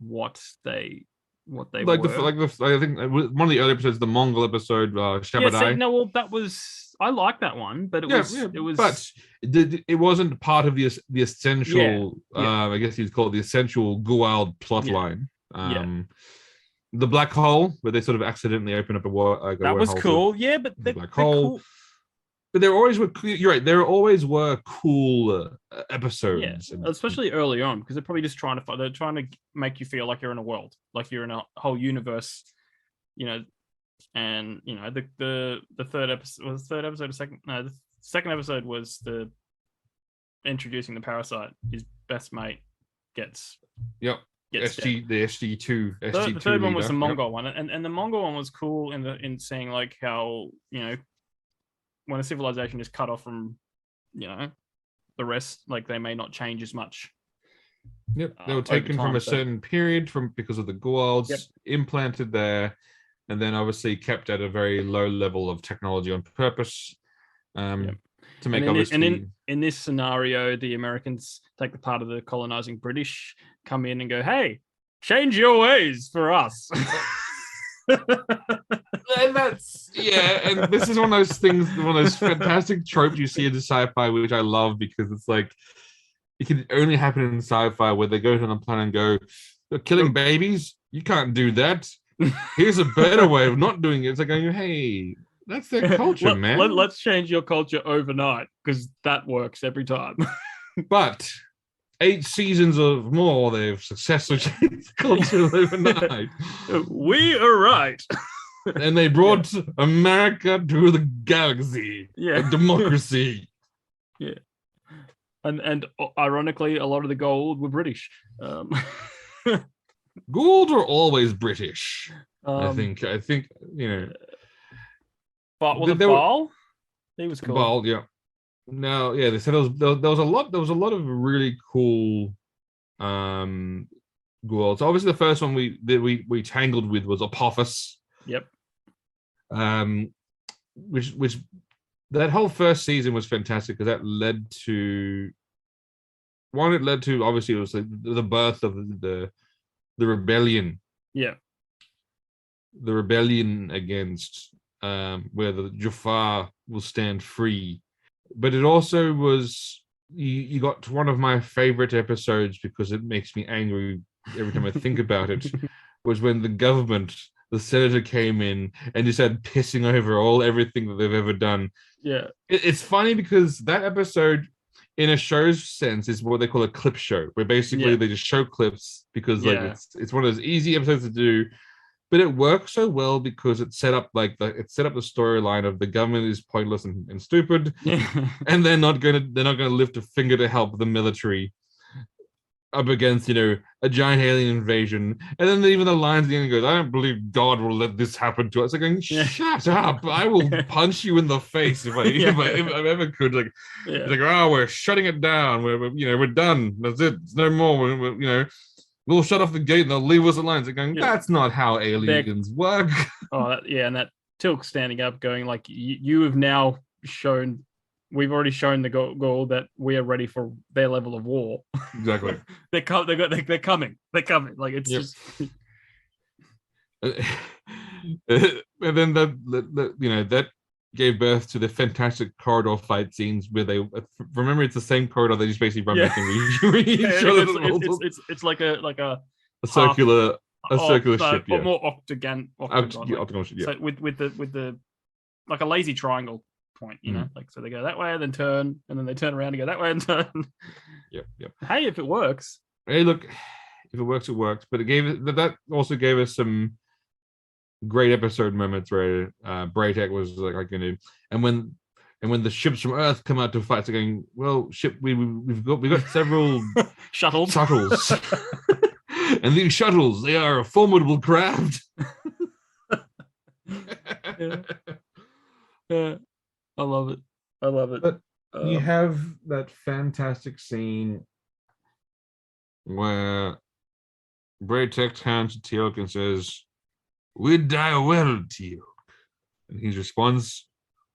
A: what they were.
B: I think one of the early episodes, the Mongol episode, Shabadai.
A: That was, I like that one, but it was.
B: But it wasn't part of the essential. I guess you'd call it the essential Goa'uld plotline. The black hole, where they sort of accidentally open up
A: that was cool. But
B: the black hole. Cool. But there always were. You're right. There always were cool episodes,
A: especially early on, because they're probably just trying to make you feel like you're in a world, like you're in a whole universe, And the third episode was the second episode was the introducing the parasite. His best mate gets.
B: Yep. The SG2.
A: The third one was the Mongol one, and the Mongol one was cool in saying like how when a civilization is cut off from the rest, like they may not change as much.
B: Yep, they were taken from a certain period because of the Goa'ulds, implanted there, and then obviously kept at a very low level of technology on purpose. to make
A: and
B: obvious.
A: in this scenario, the Americans take the part of the colonizing British, come in and go, "Hey, change your ways for us."
B: And that's and this is one of those things, one of those fantastic tropes you see in the sci-fi, which I love because it's like it can only happen in sci-fi where they go to the planet and go, "They're killing babies. You can't do that. Here's a better way of not doing it." It's like going, "Hey, that's their culture, man.
A: Let's change your culture overnight because that works every time."
B: But 8 seasons of more, they've successfully changed the culture overnight.
A: We are right.
B: And they brought America to the galaxy.
A: Yeah.
B: Democracy.
A: Yeah. And ironically, a lot of the gold were British.
B: Gould are always British. I think you know.
A: But the Baal, he was cool.
B: Baal, yeah. No, yeah. They said there was a lot. There was a lot of really cool Goulds. Obviously, the first one we tangled with was Apophis.
A: Yep.
B: Which that whole first season was fantastic because that led to obviously it was the birth of the rebellion.
A: Yeah.
B: The rebellion against where the Jafar will stand free. But it also was you got to one of my favorite episodes because it makes me angry every time I think about it, was when the senator came in and just started pissing over everything that they've ever done.
A: Yeah.
B: It's funny because that episode, in a show's sense, is what they call a clip show, where basically they just show clips because like it's one of those easy episodes to do. But it works so well because it set up the storyline of the government is pointless and stupid, and they're not gonna lift a finger to help the military up against a giant alien invasion. And then even the lines at the end goes, "I don't believe God will let this happen to us." Like going, shut up! I will punch you in the face if I ever could. Like, it's like, "Oh, we're shutting it down. We're done. That's it. It's no more. We'll shut off the gate and they'll leave us alone." It's going, that's not how aliens work.
A: And that Tilk standing up going like, you have now shown, we've already shown the goal that we are ready for their level of war.
B: Exactly.
A: They're coming. Like it's just.
B: And then that gave birth to the fantastic corridor fight scenes where they remember it's the same corridor they just basically run back and
A: it's like a
B: circular ship,
A: but more octagon
B: ship,
A: so with the like a lazy triangle point, like, so they go that way and then turn and then they turn around and go that way and turn.
B: Yep.
A: Hey, if it works.
B: Hey, look, if it works, it works. But that also gave us some great episode moments where Braytek was like and when the ships from Earth come out to fight, they're going, "Well, ship, we've got several
A: shuttles,
B: and these shuttles, they are a formidable craft."
A: Yeah, I love it.
B: But you have that fantastic scene where Braytek turns to Teal'c and says, "We die well, Teal'c." And his response,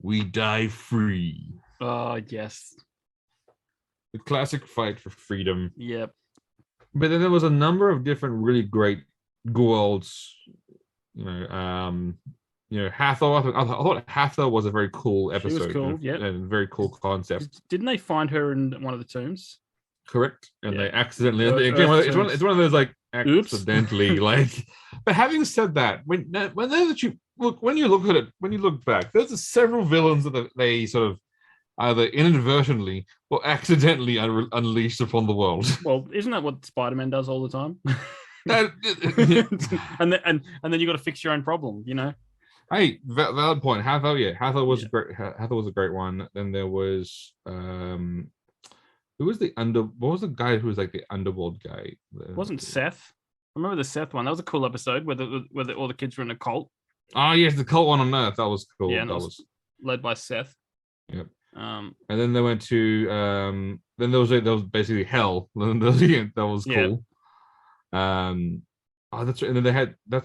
B: "We die free."
A: Oh, yes.
B: The classic fight for freedom.
A: Yep.
B: But then there was a number of different really great Goa'ulds. Hathor. I thought Hathor was a very cool episode.
A: She was cool,
B: and very cool concept.
A: Didn't they find her in one of the tombs?
B: Correct. And they accidentally. It's one of those like accidentally like. But having said that, when you look back, there's several villains that they sort of either inadvertently or accidentally unleashed upon the world.
A: Well, isn't that what Spider-Man does all the time? and then you got to fix your own problem,
B: Hey, valid point. Hathor was a great one. Then there was who was what was the guy who was like the underworld guy?
A: It wasn't Seth. I remember the Seth one. That was a cool episode where all the kids were in a cult.
B: Oh yes, the cult one on Earth. That was cool.
A: Yeah, that was led by Seth.
B: Yep. And then they went to then there was basically hell. That was cool. That's right. And then they had I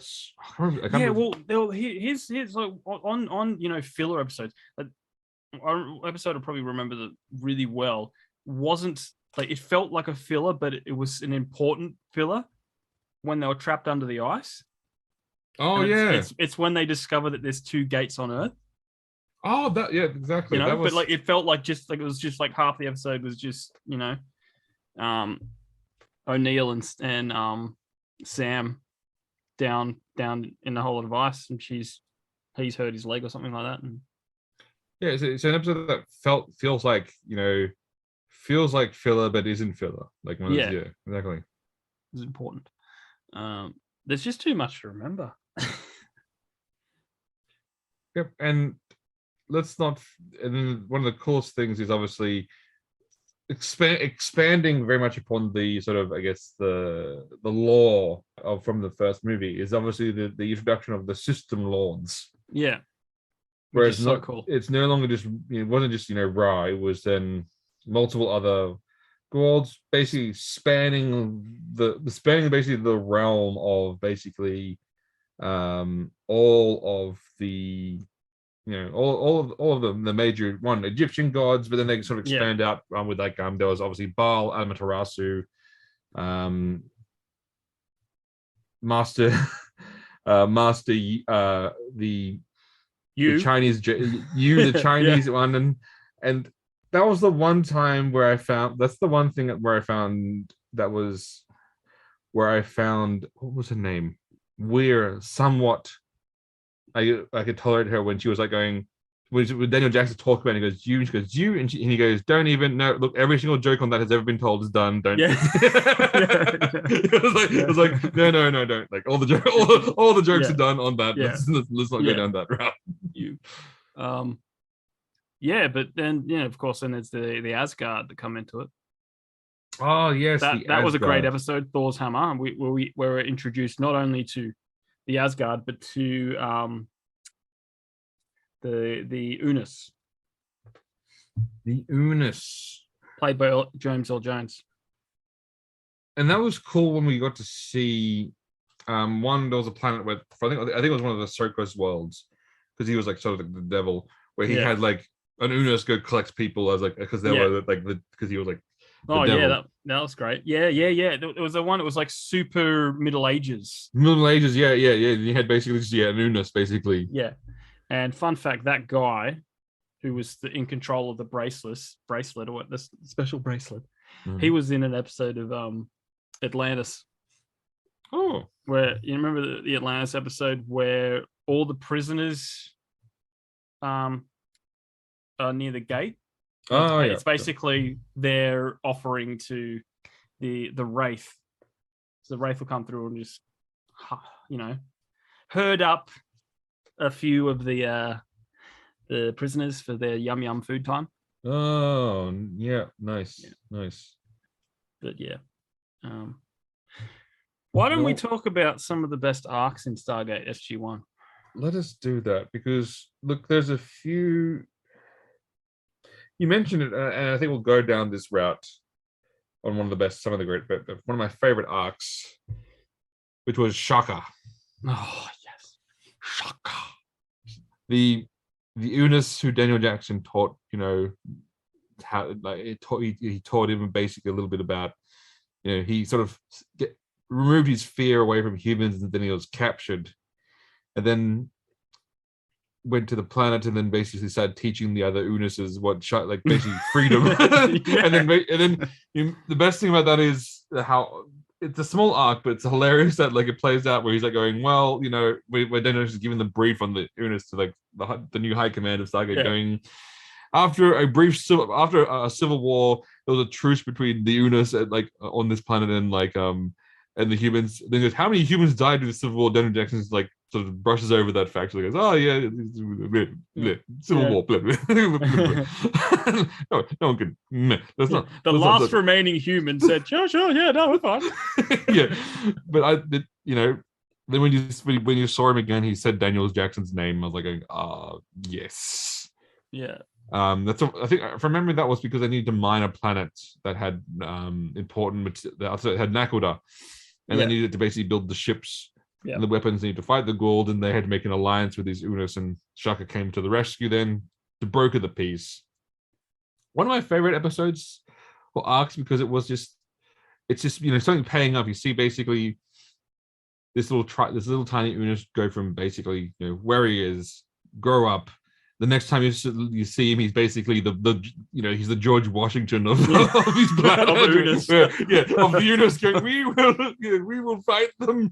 B: can't remember.
A: Well, here's like on filler episodes. episode I probably remember that really well wasn't like it felt like a filler, but it was an important filler when they were trapped under the ice.
B: Oh
A: And
B: yeah.
A: it's when they discover that there's two gates on Earth.
B: Oh, that yeah, exactly.
A: You know,
B: That was
A: but like it felt like just like it was just like half the episode was just O'Neill and Sam down in the hole of ice, and he's hurt his leg or something like that. And
B: yeah, it's an episode that feels like feels like filler but isn't filler. Like
A: yeah,
B: exactly.
A: It's important. There's just too much to remember.
B: Yep, and let's not. And then one of the coolest things is obviously expanding very much upon the sort of, I guess, the lore of from the first movie is obviously the introduction of the system lords.
A: Yeah,
B: whereas
A: so cool.
B: It's no longer just it wasn't just Ra. It was then multiple other gods, basically spanning basically the realm of basically all of the all of them, the major one Egyptian gods, but then they sort of expand out with like there was obviously Baal, Amaterasu, Master the Chinese the Chinese one, and that was the one time where I found that's the one thing where I found that was where I found what was her name? We're somewhat I could tolerate her when she was like going when Daniel Jackson talked about it, he goes you, she goes you, and he goes don't even no look every single joke on that has ever been told is done don't it was like no don't like all the jokes are done on that let's not go down that route
A: but then of course then there's the Asgard that come into it.
B: Oh yes,
A: that was a great episode, Thor's hammer. We were introduced not only to the Asgard but to the Unis.
B: The Unis,
A: played by James Earl Jones.
B: And that was cool when we got to see one, there was a planet where I think it was one of the Circus worlds, because he was like sort of the devil, where he had like an Unis go collect people as like because they were like because he was like
A: that was great. Yeah. There was the one. It was like super Middle Ages.
B: Yeah. He had basically just an Unis basically.
A: Yeah. And fun fact, that guy who was in control of the bracelet or what, this special bracelet, he was in an episode of Atlantis.
B: Oh,
A: where you remember the Atlantis episode where all the prisoners are near the gate. It's basically their offering to the Wraith. So the Wraith will come through and just herd up a few of the prisoners for their yum food time.
B: Oh yeah, nice.
A: But why don't we talk about some of the best arcs in Stargate SG-1?
B: Let us do that, because look, there's a few you mentioned it, and I think we'll go down this route on one of the best, one of my favorite arcs, which was Shaka.
A: Oh yes, Shaka.
B: The Unis who Daniel Jackson taught, how he taught him basically a little bit about, he sort of removed his fear away from humans, and then he was captured, and then went to the planet, and then basically started teaching the other Unises what basically freedom. and then the best thing about that is how it's a small arc, but it's hilarious that it plays out where he's going, well, where Daniel is giving the brief on the Unis to the new high command of Stargate, going, after a civil war, there was a truce between the Unis on this planet and the humans. Then goes, how many humans died in the civil war? Daniel Jackson's sort of brushes over that fact. He goes, oh yeah, civil war. Blah, blah. no one could. That's not
A: the last remaining human said, sure, yeah, no, we're fine.
B: Yeah, but then when you saw him again, he said Daniel Jackson's name. I was like, yes.
A: Yeah.
B: I think from memory that was because they needed to mine a planet that had important that had Nakoda, and they needed to basically build the ships
A: Yeah.
B: And the weapons need to fight the Gould, and they had to make an alliance with these Unos, and Shaka came to the rescue then. to broker the peace. One of my favorite episodes or arcs because it's just something paying up. You see basically this little tiny Unis go from basically where he is, grow up. The next time you see him, he's basically he's the George Washington of his planet.
A: Of Unis.
B: Of the Unis going, we will fight them,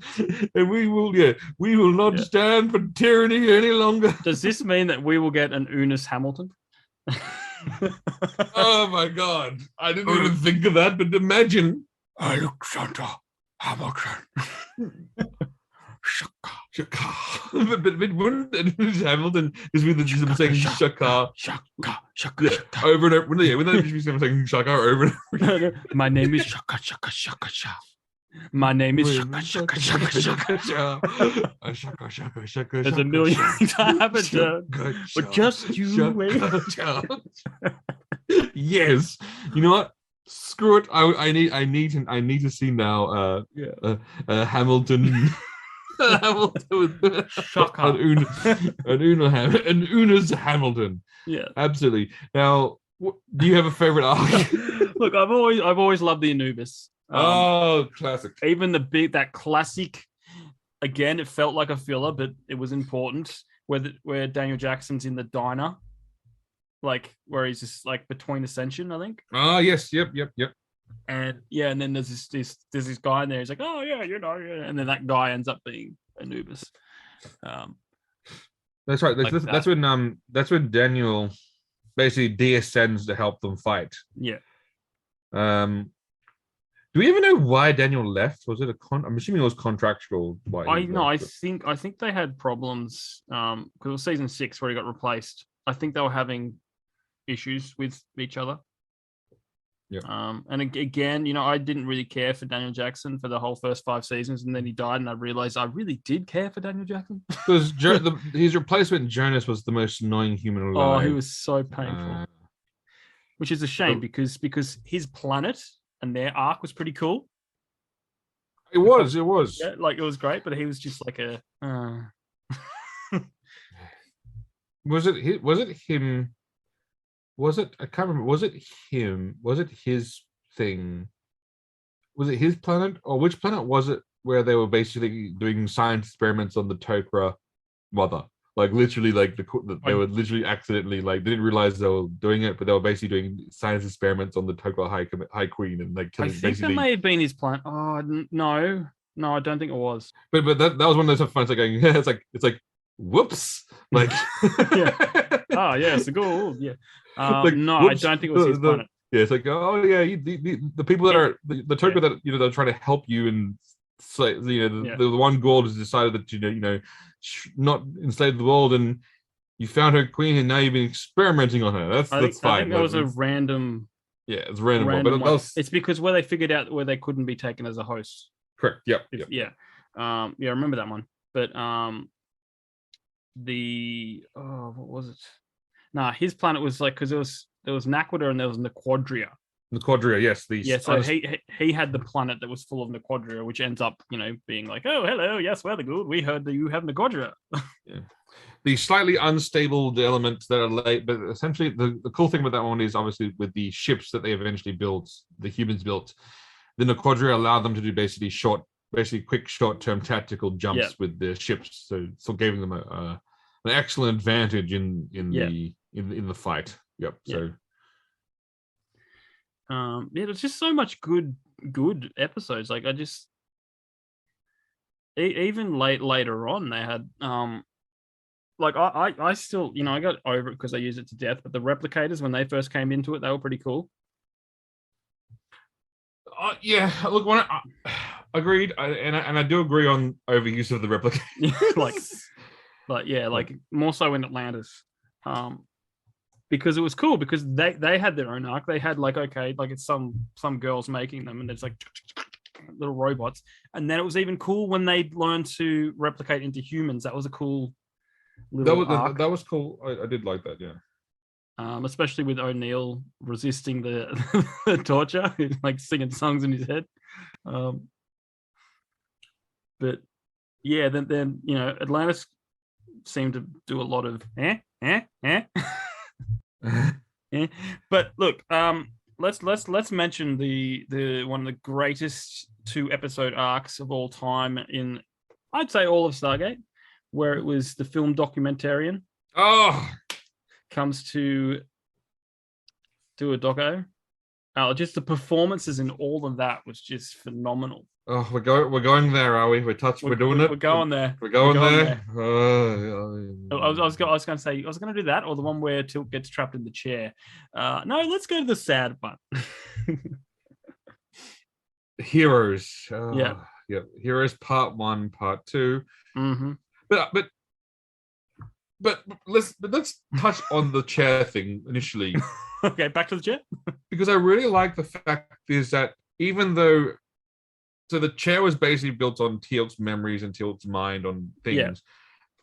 B: and we will not stand for tyranny any longer.
A: Does this mean that we will get an Unis Hamilton?
B: Oh my God. I didn't even think of that, but imagine Alexander Hamilton. Shaka. But wouldn't Hamilton just be the saying Shaka over and over? Wouldn't that just be saying Shaka over and over?
A: My name is Shaka Shaka Shaka Shaka. My name is Shaka Shaka Shaka Shaka.
B: Shaka Shaka Shaka.
A: There's a million things I haven't done, but just you wait.
B: Yes. You know what? Screw it. I need to see now. Hamilton. An Una's Hamilton.
A: Yeah,
B: absolutely. Now, do you have a favorite arc?
A: Look, I've always loved the Anubis.
B: Classic.
A: Even that classic. Again, it felt like a filler, but it was important. Where Daniel Jackson's in the diner, like where he's just like between ascension, I think.
B: Oh yes, yep.
A: And and then there's this guy in there. He's like, oh yeah, and then that guy ends up being Anubis.
B: That's right. That's when Daniel basically de-ascends to help them fight.
A: Yeah.
B: Do we even know why Daniel left? Was it I'm assuming it was contractual.
A: I think they had problems because it was season 6 where he got replaced. I think they were having issues with each other.
B: Yeah.
A: And again, I didn't really care for Daniel Jackson for the whole first 5 seasons, and then he died, and I realized I really did care for Daniel Jackson.
B: Because his replacement Jonas was the most annoying human alive.
A: Oh, he was so painful. Which is a shame because his planet and their arc was pretty cool.
B: It was.
A: Yeah, like it was great, but he was just like a.
B: Was it him? Was it? I can't remember. Was it him? Was it his thing? Was it his planet, or which planet was it where they were basically doing science experiments on the Tok'ra mother? Like literally, like they were literally accidentally they didn't realize they were doing it, but they were basically doing science experiments on the Tok'ra High Queen and killing.
A: I think that may have been his planet. Oh no, I don't think it was.
B: But that was one of those times like going, yeah, it's like whoops, like
A: yeah. Oh yeah, it's a goal. Yeah. No, whoops, I don't think it was his planet.
B: Yeah, it's like, oh yeah, the people that are the Tok'ra that they're trying to help you, and the one goal is decided that not enslave the world, and you found her queen, and now you've been experimenting on her. That's fine.
A: I think that was a random.
B: Yeah, it's random one.
A: It's because where they figured out where they couldn't be taken as a host.
B: Correct. Yep.
A: Yeah. I remember that one. But what was it? Nah, his planet was like because there was Naquadah and there was Nequadria.
B: Nequadria, yes.
A: So he had the planet that was full of Nequadria, which ends up being like, oh hello, yes, we're the good. We heard that you have Nequadria.
B: Yeah. The slightly unstable elements that are late, but essentially the cool thing with that one is obviously with the ships that they eventually built, the humans built, the Nequadria allowed them to do basically quick short-term tactical jumps with their ships, so giving them an excellent advantage in the fight. Yep. So
A: there's just so much good episodes. Like I just even later on they had like I still I got over it because I used it to death, but the replicators when they first came into it, they were pretty cool.
B: Yeah, look, agreed, and I do agree on overuse of the replicators.
A: like more so in Atlantis, because it was cool because they had their own arc. They had it's some girls making them, and it's like little robots. And then it was even cool when they learned to replicate into humans. That was a cool little arc.
B: That was cool. I did like that. Yeah.
A: Especially with O'Neill resisting the torture, like singing songs in his head. But yeah, then Atlantis seemed to do a lot of Yeah. But look, let's mention the one of the greatest 2 episode arcs of all time in, I'd say, all of Stargate, where it was the film documentarian
B: Oh,
A: comes to do a doco. Just the performances in all of that was just phenomenal.
B: oh, we're going there, are we? We're doing it.
A: We're going there.
B: We're going there.
A: I was going to say I was going to do that, or the one where Tilt gets trapped in the chair. No, let's go to the sad one.
B: Heroes.
A: Yeah.
B: Heroes Part 1, Part 2.
A: Mm-hmm.
B: But let's touch on the chair thing initially.
A: Okay, back to the chair.
B: Because I really like the fact is that even though, so the chair was basically built on Teal'c's memories and Teal'c's mind on things,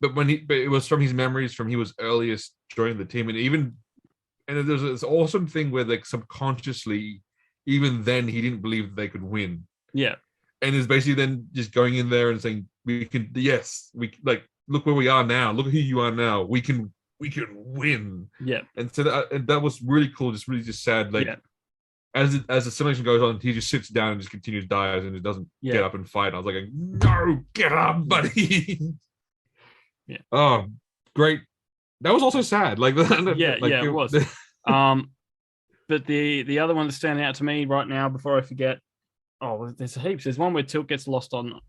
A: Yeah.
B: but it was from his memories from he was earliest joining the team, and there's this awesome thing where like subconsciously, even then he didn't believe that they could win.
A: Yeah.
B: And is basically then just going in there and saying, we can, yes, we like, look where we are now, look who you are now, we can win.
A: Yeah.
B: And so that was really cool, just really just sad. Like,
A: yeah.
B: as the simulation goes on, he just sits down and just continues dies and it doesn't get up and fight. I was like, no, get up, buddy.
A: Yeah.
B: Oh, great. That was also sad. Like,
A: it was. But the other one that's standing out to me right now, before I forget, there's heaps. There's one where Tilt gets lost on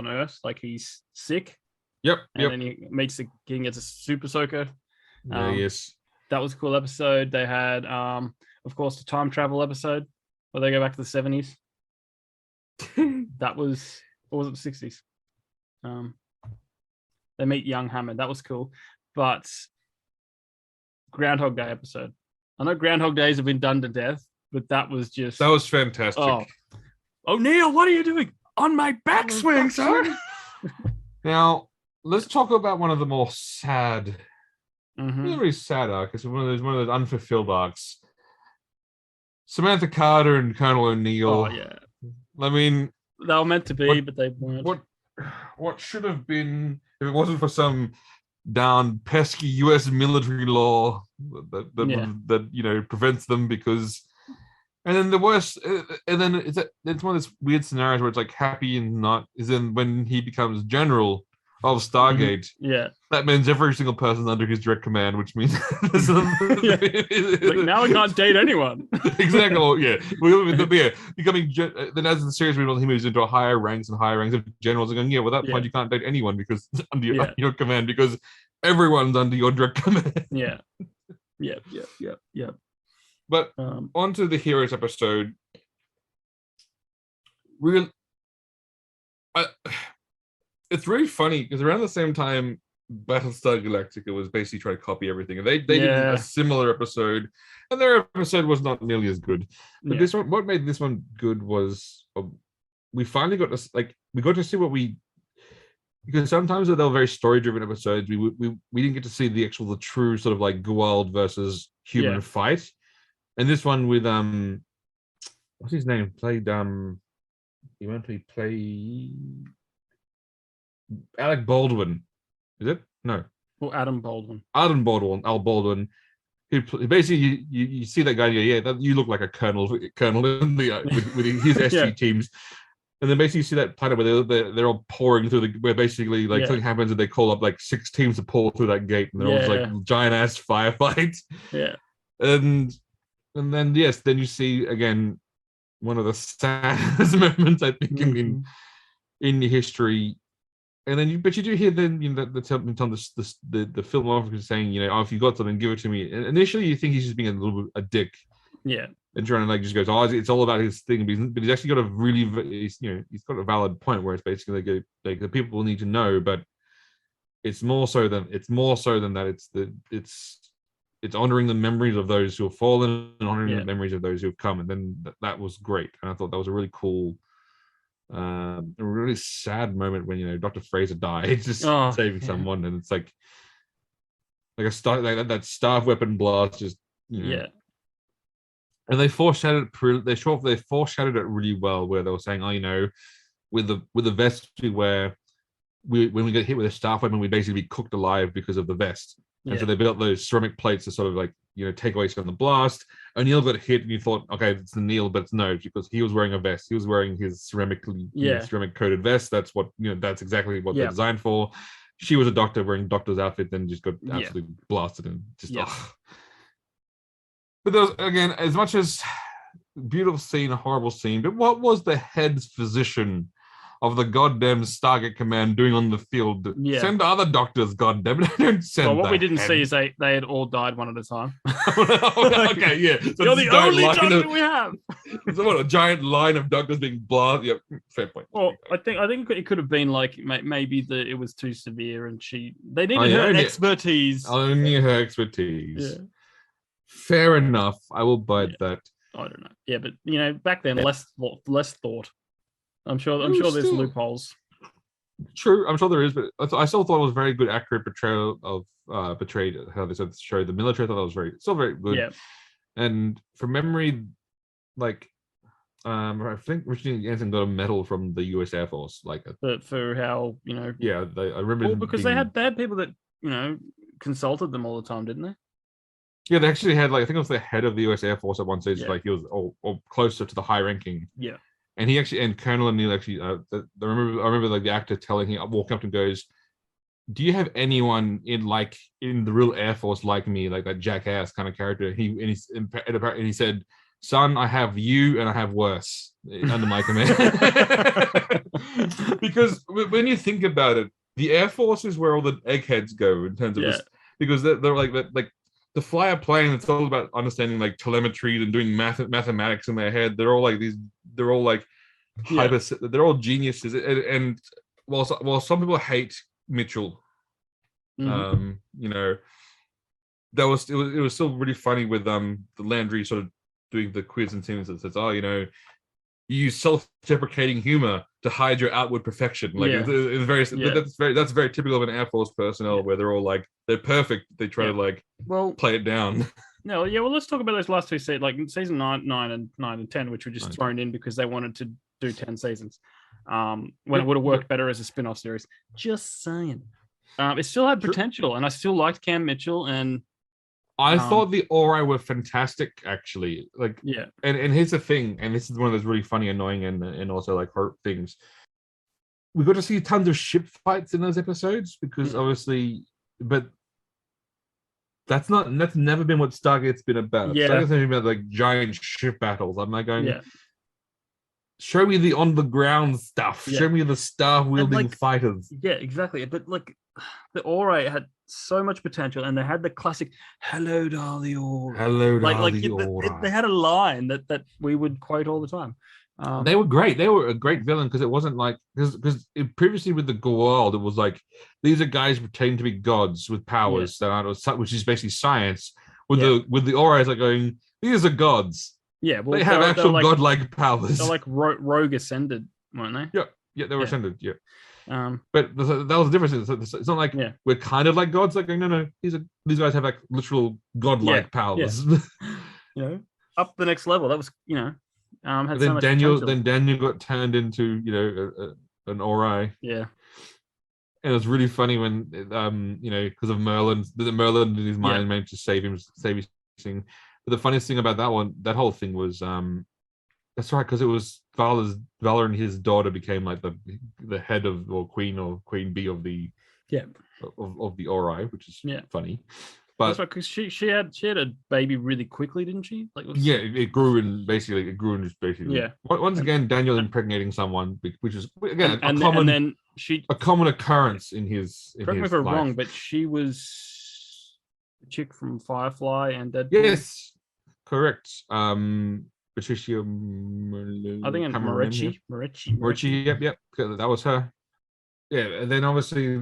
A: Earth, like he's sick.
B: Yep.
A: And then he meets the king as a super soaker.
B: Yes.
A: That was a cool episode. They had, of course, the time travel episode where they go back to the 70s. That was, or was it the 60s? They meet young Hammond. That was cool. But Groundhog Day episode. I know Groundhog Days have been done to death, but that was
B: fantastic.
A: Oh, Neil, what are you doing? On my backswing, son.
B: Now, let's talk about one of the more sad,
A: really
B: sad arcs. It's one of those unfulfilled arcs. Samantha Carter and Colonel O'Neill.
A: Oh yeah.
B: I mean,
A: they were meant to be, but they weren't.
B: What should have been, if it wasn't for some down pesky U.S. military law that prevents them, because. And then the worst, and then it's one of those weird scenarios where it's like happy and not, is in when he becomes general of Stargate.
A: Yeah.
B: That means every single person under his direct command, which means
A: like now I can't date anyone.
B: Exactly. Yeah. Becoming then as the series moves on, he moves into higher ranks of generals and going, well, at that point you can't date anyone because under your command, because everyone's under your direct command.
A: Yeah.
B: But onto the Heroes episode. It's really funny because around the same time, Battlestar Galactica was basically trying to copy everything, and they did a similar episode, and their episode was not nearly as good. But this one, what made this one good was we finally got to see what we. Because sometimes they were very story-driven episodes. We didn't get to see the true sort of like Goa'uld versus human fight. And this one with what's his name? Played he went to play Alec Baldwin. Is it? No.
A: Well, Adam Baldwin.
B: Al Baldwin. Who basically you see that guy? You look like a colonel in the with his SG teams. And then basically you see that planet where they're all pouring through where basically like something happens and they call up like 6 teams to pour through that gate, and they're all just like giant ass firefights.
A: Yeah.
B: And then then you see again one of the saddest moments I think in history. And then you do hear then the filmographer saying, if you got something, give it to me. And initially you think he's just being a little bit a dick.
A: Yeah.
B: And trying to just goes, it's all about his thing, but he's actually got a really, he's got a valid point where it's basically like the people need to know, but it's more so than that. It's honoring the memories of those who have fallen and honoring the memories of those who have come. And then that was great. And I thought that was a really cool, a really sad moment when, Dr. Fraser died, just saving someone. And it's like a that staff weapon blast, just, And they foreshadowed it really well, where they were saying, with the vest we wear, when we get hit with a staff weapon, we basically be cooked alive because of the vest. And so they built those ceramic plates to sort of like, take away some of the blast. O'Neill got hit, and you thought, okay, it's O'Neill, but it's no, because he was wearing a vest. He was wearing his ceramic coated vest. That's what that's exactly what they're designed for. She was a doctor wearing doctor's outfit, then just got absolutely blasted and just. But there was, again, as much as beautiful scene, a horrible scene, but what was the head physician of the goddamn Stargate Command doing on the field? Send other doctors, goddamn it. Don't send.
A: Well, what we didn't see is they had all died one at a time.
B: Okay, yeah. So
A: you're the only doctor we have.
B: So what, a giant line of doctors being blasted? Yep, fair point.
A: Well, I think it could have been like maybe it was too severe, and they needed her expertise.
B: Only her expertise. Yeah. Fair enough. I will bite that.
A: I don't know. Yeah, but back then, less thought. I'm sure there's loopholes. True,
B: I'm sure there is, but I still thought it was a very good, accurate portrayal of portrayed how they showed the military. I thought that was still very good.
A: Yeah.
B: And from memory, like I think Richard Anson got a medal from the U.S. Air Force, like
A: for how
B: Yeah, I remember.
A: Well, because they had people that consulted them all the time, didn't they?
B: Yeah, they actually had, like, I think it was the head of the U.S. Air Force at one stage. Like, he was all closer to the high ranking.
A: Yeah.
B: And Colonel O'Neill actually, I remember like the actor telling him, walking up and goes, "Do you have anyone in the real Air Force like me, like that jackass kind of character?" And he said, "Son, I have you, and I have worse under my command." Because when you think about it, the Air Force is where all the eggheads go in terms of this, because they're like to fly a plane. It's all about understanding like telemetry and doing mathematics in their head. They're all like they're all geniuses. And while some people hate Mitchell, it was still really funny with the Landry sort of doing the quiz and things that says, you use self-deprecating humor to hide your outward perfection. Like it's that's very typical of an Air Force personnel, where they're all like, they're perfect. They try to play it down.
A: No, well, let's talk about those last two seasons, like season 9 and 10, which were just thrown in because they wanted to do 10 seasons. When it would have worked better as a spin-off series. Just saying. It still had potential, and I still liked Cam Mitchell, and
B: I thought the Ori were fantastic, actually. Like, and here's the thing, and this is one of those really funny, annoying, and also like hurt things. We got to see tons of ship fights in those episodes because obviously, but that's never been what Stargate's been about.
A: Yeah.
B: Stargate's been about like giant ship battles. I'm like going, show me the on the ground stuff. Show me the star wielding fighters.
A: Yeah, exactly. But like the Ori had so much potential, and they had the classic "Hello, Darlie Ori."
B: Hello, Darlie Ori.
A: They had a line that we would quote all the time.
B: They were great. They were a great villain because it wasn't like because previously with the Goa'uld, it was like these are guys pretending to be gods with powers that aren't, which is basically science. With the Ori, it's like going, these are gods.
A: Yeah, well,
B: they have actual godlike powers.
A: They're like rogue ascended, weren't they?
B: Yeah, they were ascended. Yeah. But that was the difference. It's not like we're kind of like gods. Like, no, these guys have like literal godlike powers.
A: Yeah. Up the next level. That was had
B: then
A: so much
B: Daniel
A: potential.
B: Daniel got turned into an Ori.
A: Yeah.
B: And it was really funny when because of Merlin in his mind managed to save his thing. But the funniest thing about that whole thing was that's right, because it was Valor and his daughter became like the head of or queen bee of the of the Ori, which is funny. But
A: that's right, because she had a baby really quickly, didn't she? Like
B: it grew in basically once again Daniel impregnating someone, which is again a common occurrence in his.
A: Correct me if I'm wrong, but she was a chick from Firefly and Deadpool.
B: Yes, correct. Patricia,
A: I think
B: Moretti. Yep. That was her. Yeah, and then obviously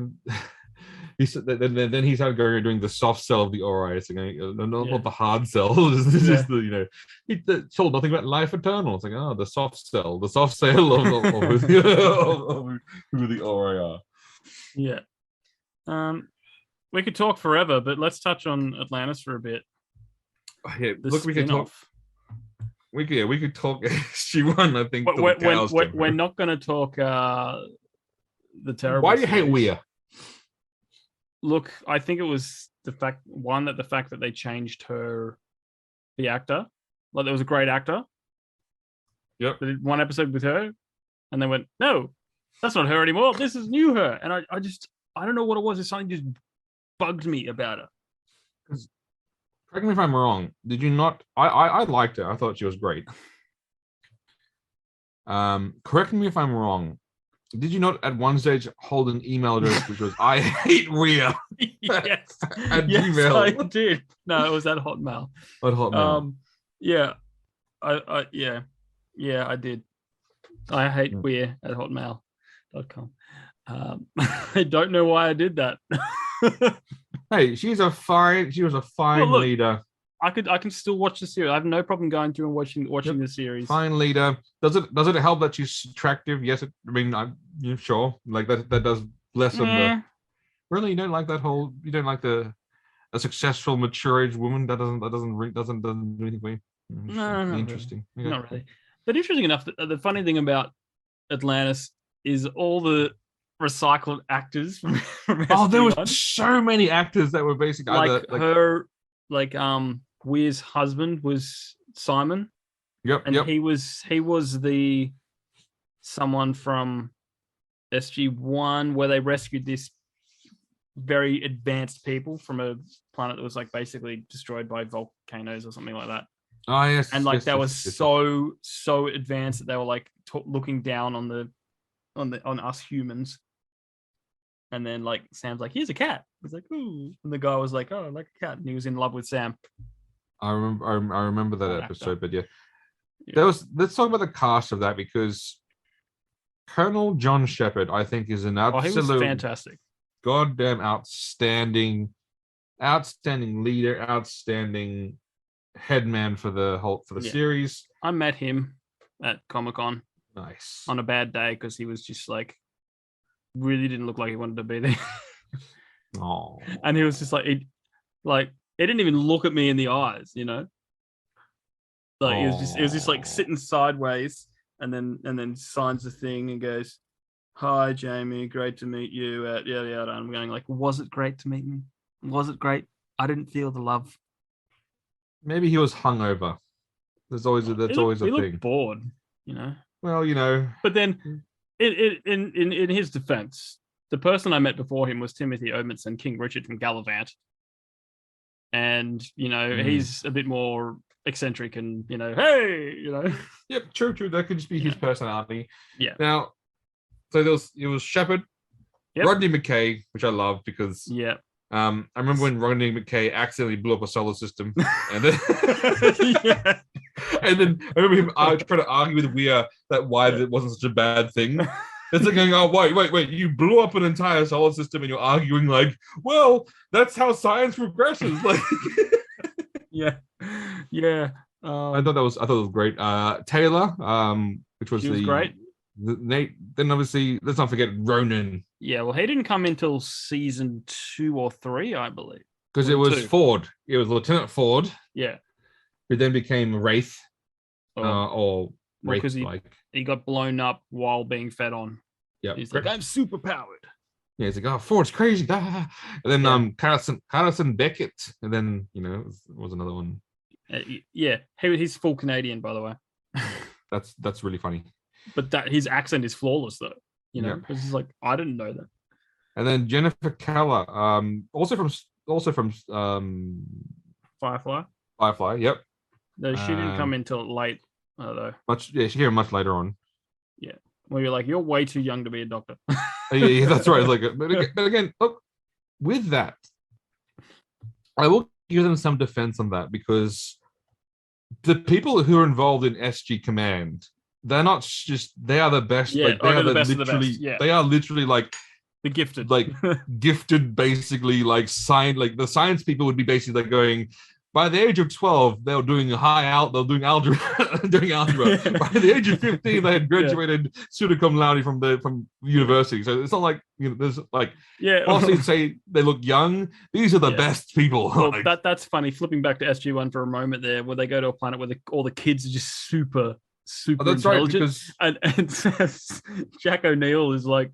B: he said then he started going and doing the soft sell of the Ori. It's like, not the hard sell. It's just the he told nothing about life eternal. It's like the soft sell of who the Ori are.
A: Yeah. We could talk forever, but let's touch on Atlantis for a bit.
B: Yeah, look, we could talk. We could talk SG-1, I think.
A: We're not going to talk the terrible.
B: Why do you hate Weir?
A: Look, I think it was the fact that they changed the actor, like there was a great actor.
B: Yep.
A: They did one episode with her, and they went, no, that's not her anymore. This is new her, and I don't know what it was. It's something just bugged me about her.
B: Correct me if I'm wrong. Did you not? I liked her. I thought she was great. Correct me if I'm wrong. Did you not at one stage hold an email address which was "I hate Rhea"?
A: Yes,
B: at
A: yes,
B: Gmail.
A: I did. No, it was at Hotmail.
B: At Hotmail.
A: Yeah, yeah, I did. I hate Weir at hotmail.com. I don't know why I did that.
B: Hey, she was a fine leader.
A: I can still watch the series. I have no problem going through and watching the series.
B: Fine leader. Does it help that she's attractive? Yes. I'm sure. Like that does less on the. Really, you don't like that whole. You don't like a successful mature age woman that doesn't do anything for you.
A: No,
B: interesting.
A: Really. Not really. But interesting enough, the funny thing about Atlantis is all the recycled actors from
B: oh, there were so many actors that were basically
A: her, Weir's husband was Simon.
B: Yep,
A: and he was someone from SG-1 where they rescued this very advanced people from a planet that was like basically destroyed by volcanoes or something like that.
B: Oh yes,
A: and like
B: yes,
A: that
B: yes,
A: was
B: yes,
A: so advanced that they were like looking down on us humans. And then like Sam's like, here's a cat. He's like, ooh, and the guy was like, oh, I like a cat, and he was in love with Sam.
B: I remember that episode, but yeah. Let's talk about the cast of that, because Colonel John Shepard, I think, is an absolute
A: he was fantastic,
B: goddamn outstanding leader, outstanding headman for the series.
A: I met him at Comic-Con.
B: Nice.
A: On a bad day because he was just like really didn't look like he wanted to be there.
B: Oh.
A: And he was just like he didn't even look at me in the eyes, you know. Like it was just like sitting sideways and then signs the thing and goes, "Hi Jamie, great to meet you." Yada yada. And I'm going like, was it great to meet me? Was it great? I didn't feel the love.
B: Maybe he was hungover. That's always a thing.
A: Looked bored, you know.
B: Well, you know.
A: But then, in his defense, the person I met before him was Timothy Omundson, King Richard from Gallivant, and you know he's a bit more eccentric and hey,
B: Yep, true. That could just be his personality.
A: Yeah.
B: Now, so it was Shepard, Rodney McKay, which I love because I remember when Rodney McKay accidentally blew up a solar system, and then and then I remember him trying to argue with Weir that why it wasn't such a bad thing. It's like going, oh wait, you blew up an entire solar system, and you're arguing like, well, that's how science progresses. Like,
A: yeah.
B: I thought it was great. Taylor, which was
A: great.
B: Then obviously, let's not forget Ronan.
A: Yeah, well, he didn't come until season 2 or 3, I believe.
B: Because it was 2. Ford. It was Lieutenant Ford.
A: Yeah.
B: Who then became Wraith. Or Wraith,
A: he got blown up while being fed on.
B: Yeah.
A: He's like, I'm super powered.
B: Yeah, he's like, oh, Ford's crazy. And then Carson Beckett. And then, was another one.
A: He's full Canadian, by the way.
B: That's really funny.
A: But his accent is flawless, though. Because he's like, I didn't know that.
B: And then Jennifer Keller, also from
A: Firefly.
B: Firefly, yep.
A: No, she didn't come until late, though.
B: She came much later on.
A: Yeah, well, you're like, you're way too young to be a doctor.
B: Yeah, that's right. But again, look, with that, I will give them some defense on that, because the people who are involved in SG Command, they're not just, they are the best.
A: Yeah,
B: they're
A: the best of the best. Yeah.
B: They are literally like
A: the gifted,
B: gifted, basically, like the science people would be basically like going, by the age of 12, they were doing doing algebra. By the age of 15, they had graduated summa cum laude from university. So it's not like, there's like, obviously say they look young. These are the best people.
A: Well, that's funny. Flipping back to SG-1 for a moment there, where they go to a planet where all the kids are just super intelligent. Right, and Jack O'Neill is like,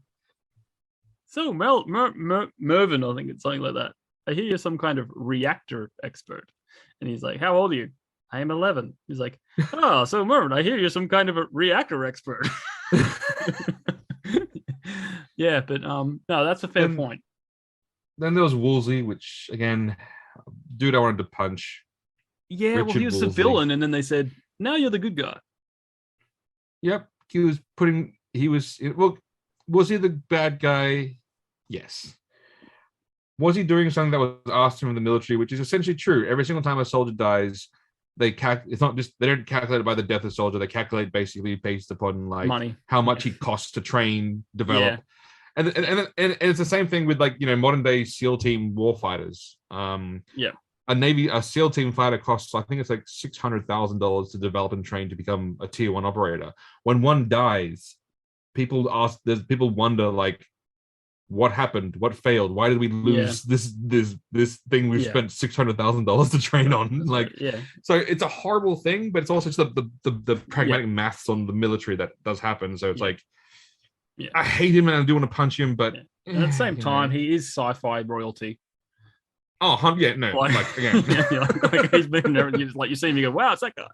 A: so Mervyn, I think it's something like that. I hear you're some kind of reactor expert. And he's like, how old are you? I am 11. He's like, oh, so Mervin, I hear you're some kind of a reactor expert. Yeah, but no, that's a fair point.
B: Then there was Woolsey, which again, dude, I wanted to punch.
A: Yeah, Richard, well, he was Woolsey. The villain, and then they said, now you're the good guy.
B: Yep, was he the bad guy? Yes. Was he doing something that was asked him in the military, which is essentially true? Every single time a soldier dies, it's not just, they don't calculate it by the death of the soldier. They calculate basically based upon like money, how much he costs to train, develop. Yeah. And it's the same thing with like, modern day SEAL team warfighters. A SEAL team fighter costs, I think it's like $600,000 to develop and train to become a tier 1 operator. When one dies, people wonder like, what happened? What failed? Why did we lose this thing we spent $600,000 to train on? Like, so it's a horrible thing, but it's also just the pragmatic maths on the military that does happen. So it's like, I hate him and I do want to punch him, but
A: at the same time, he is sci-fi royalty.
B: Oh, yeah, no, like again,
A: like he's been there. You see him, you go, wow, it's that guy.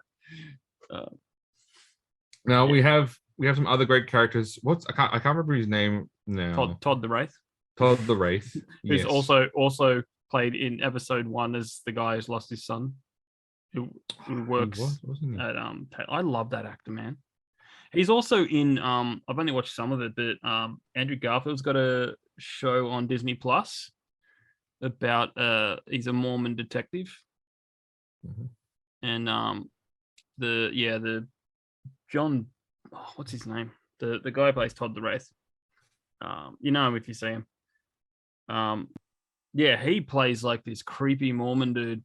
B: Now we have some other great characters. I can't remember his name now.
A: Todd the Wraith.
B: Todd the Wraith,
A: who's also played in episode 1 as the guy who's lost his son, who works at I love that actor, man. He's also in I've only watched some of it, but Andrew Garfield's got a show on Disney Plus about he's a Mormon detective, and the John, what's his name? The guy who plays Todd the Wraith. You know him if you see him. He plays like this creepy Mormon dude.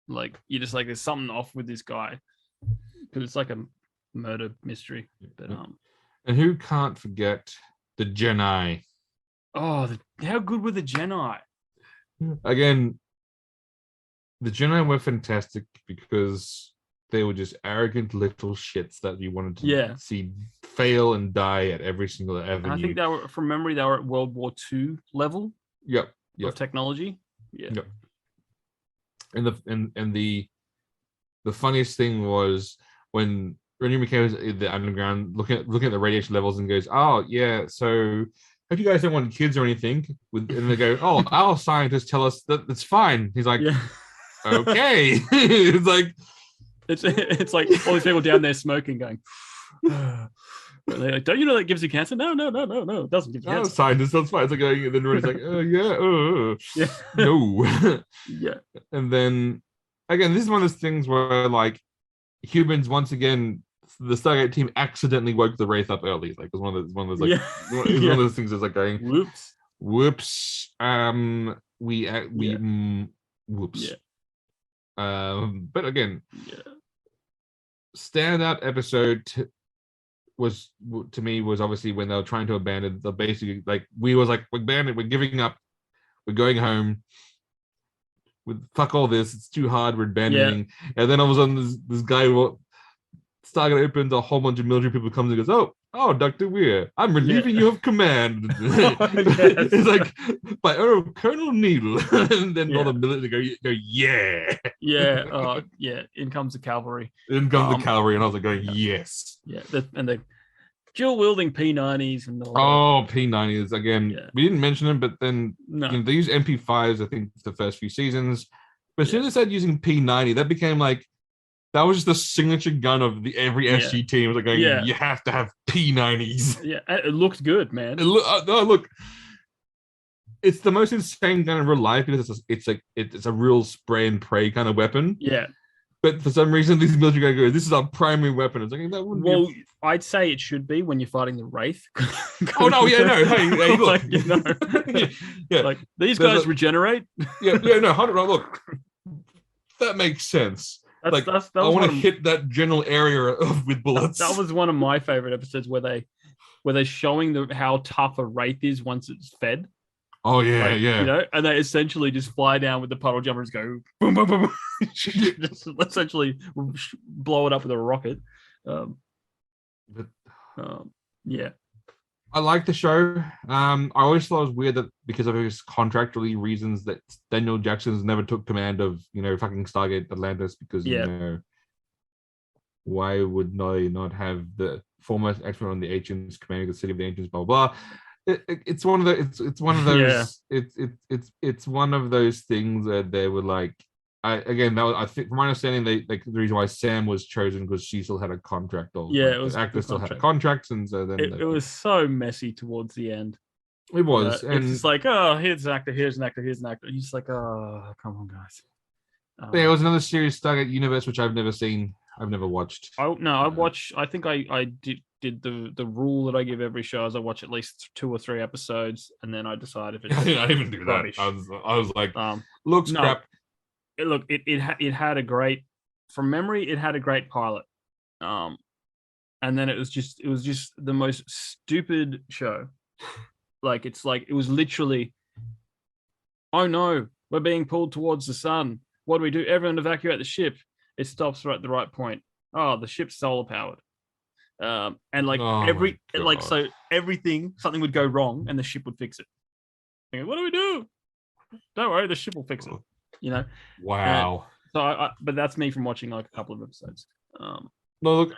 A: Like you're just like, there's something off with this guy because it's like a murder mystery. But
B: and who can't forget the Jedi?
A: Oh, how good were the Jedi?
B: Again, the Jedi were fantastic because they were just arrogant little shits that you wanted to see fail and die at every single avenue.
A: I think they were, from memory, they were at World War II level. Of technology. Yep.
B: And the funniest thing was when Rennie McKay was in the underground looking at the radiation levels and goes, oh yeah, so if you guys don't want kids or anything, and they go, oh, our scientists tell us that it's fine. He's like, okay. It's like
A: it's like all these people down there smoking, going, like, don't you know that gives you cancer? No, it doesn't give you cancer.
B: Scientists, that's fine. It's like going, and then Ronnie's like, no.
A: Yeah.
B: And then again, this is one of those things where like humans once again, the Stargate team accidentally woke the Wraith up early. Like it was one of those like one of those things that's like going, whoops. Whoops. But again, standout episode was obviously when they were trying to abandon the basically like we're abandoned, we're giving up, we're going home. With fuck all this, it's too hard, we're abandoning. And then all of a sudden this guy Stargate opens, a whole bunch of military people comes and goes, oh, Dr. Weir, I'm relieving you of command. It's like, by Colonel Needle. And then all the military go, yeah.
A: In comes the cavalry.
B: In comes the cavalry, and I was like going, yes.
A: Yeah, and the dual wielding P90s and all that.
B: P90s, again, we didn't mention them, but then they use MP5s, I think, the first few seasons. But as soon as they started using P90, that became like, that was just the signature gun of every SG team. It was like going, you have to have P90s.
A: Yeah, it looked good, man.
B: Look, it's the most insane gun in real life because it's a real spray and pray kind of weapon.
A: Yeah.
B: But for some reason, these military guys go, this is our primary weapon. It's like, that wouldn't be
A: I'd say it should be when you're fighting the Wraith.
B: Oh, no, yeah, no. Hey, look.
A: Like, like, these guys regenerate.
B: No, 100. Look, that makes sense. I want to hit that general area with bullets.
A: That was one of my favorite episodes where they're showing how tough a Wraith is once it's fed.
B: Oh yeah.
A: And they essentially just fly down with the puddle jumpers, go boom, boom, boom, boom. Just essentially blow it up with a rocket.
B: I like the show. I always thought it was weird that because of his contractually reasons that Daniel Jackson's never took command of, fucking Stargate Atlantis because,
A: Yeah.
B: why would they not have the foremost expert on the ancients commanding the city of the ancients, blah, blah, blah. It's one of the it's one of those it's one of those things that they were like, I think from my understanding the reason why Sam was chosen because she still had a contract, or
A: Yeah, it was
B: the actor
A: the
B: still had a
A: contract.
B: contract, and so then
A: It was so messy towards the end.
B: it was,
A: It's just like, oh, here's an actor, here's an actor, here's an actor. You're just like, oh, come on, guys.
B: Yeah, it was another series, Stargate Universe, which I've never seen. I've never watched.
A: I watch. I think I did the rule that I give every show is I watch at least 2 or 3 episodes, and then I decide if it's
B: I didn't even do
A: rubbish.
B: that. I was like, looks crap.
A: It had a great, from memory, it had a great pilot, and then it was just the most stupid show. It was literally, oh no, we're being pulled towards the sun. What do we do? Everyone evacuate the ship. It stops right at the right point. Oh, the ship's solar powered. And so everything, something would go wrong and the ship would fix it. Thinking, what do we do? Don't worry, the ship will fix it.
B: Wow.
A: But that's me from watching like a couple of episodes.
B: No, look,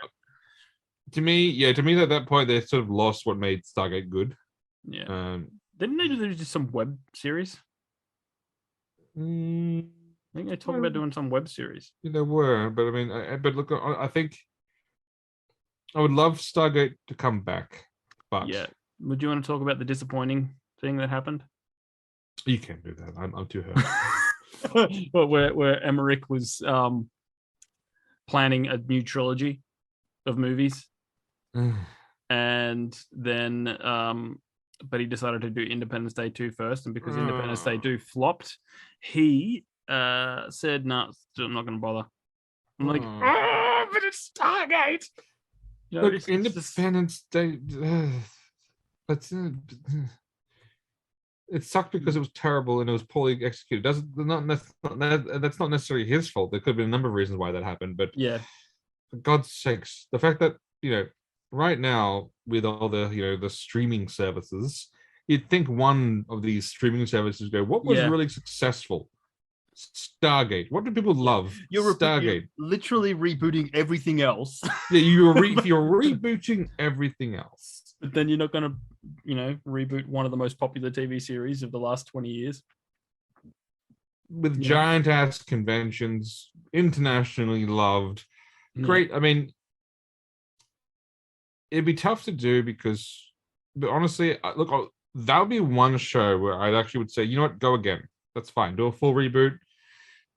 B: to me at that point they sort of lost what made Stargate good.
A: Yeah. Didn't they do just some web series? I think they talked about doing some web series.
B: Yeah, there were, but I mean, look, I think I would love Stargate to come back. But
A: yeah, would you want to talk about the disappointing thing that happened?
B: You can't do that. I'm too hurt.
A: But where Emmerich was planning a new trilogy of movies, and then but he decided to do Independence Day 2 first, and because Independence Day 2 flopped, he said, "No, I'm not going to bother." I'm like, but it's Stargate.
B: Look, Independence Day. But it sucked because it was terrible and it was poorly executed. That's not necessarily his fault. There could have been a number of reasons why that happened. But
A: yeah,
B: for God's sakes, the fact that right now with all the the streaming services, you'd think one of these streaming services go, what was really successful? Stargate. What do people love? Stargate.
A: You're literally rebooting everything else.
B: Yeah, you're rebooting everything else.
A: But then you're not going to, reboot one of the most popular TV series of the last 20 years.
B: With giant ass conventions, internationally loved. Great. I mean, it'd be tough to do but honestly, look, that would be one show where I actually would say, you know what, go again. That's fine. Do a full reboot.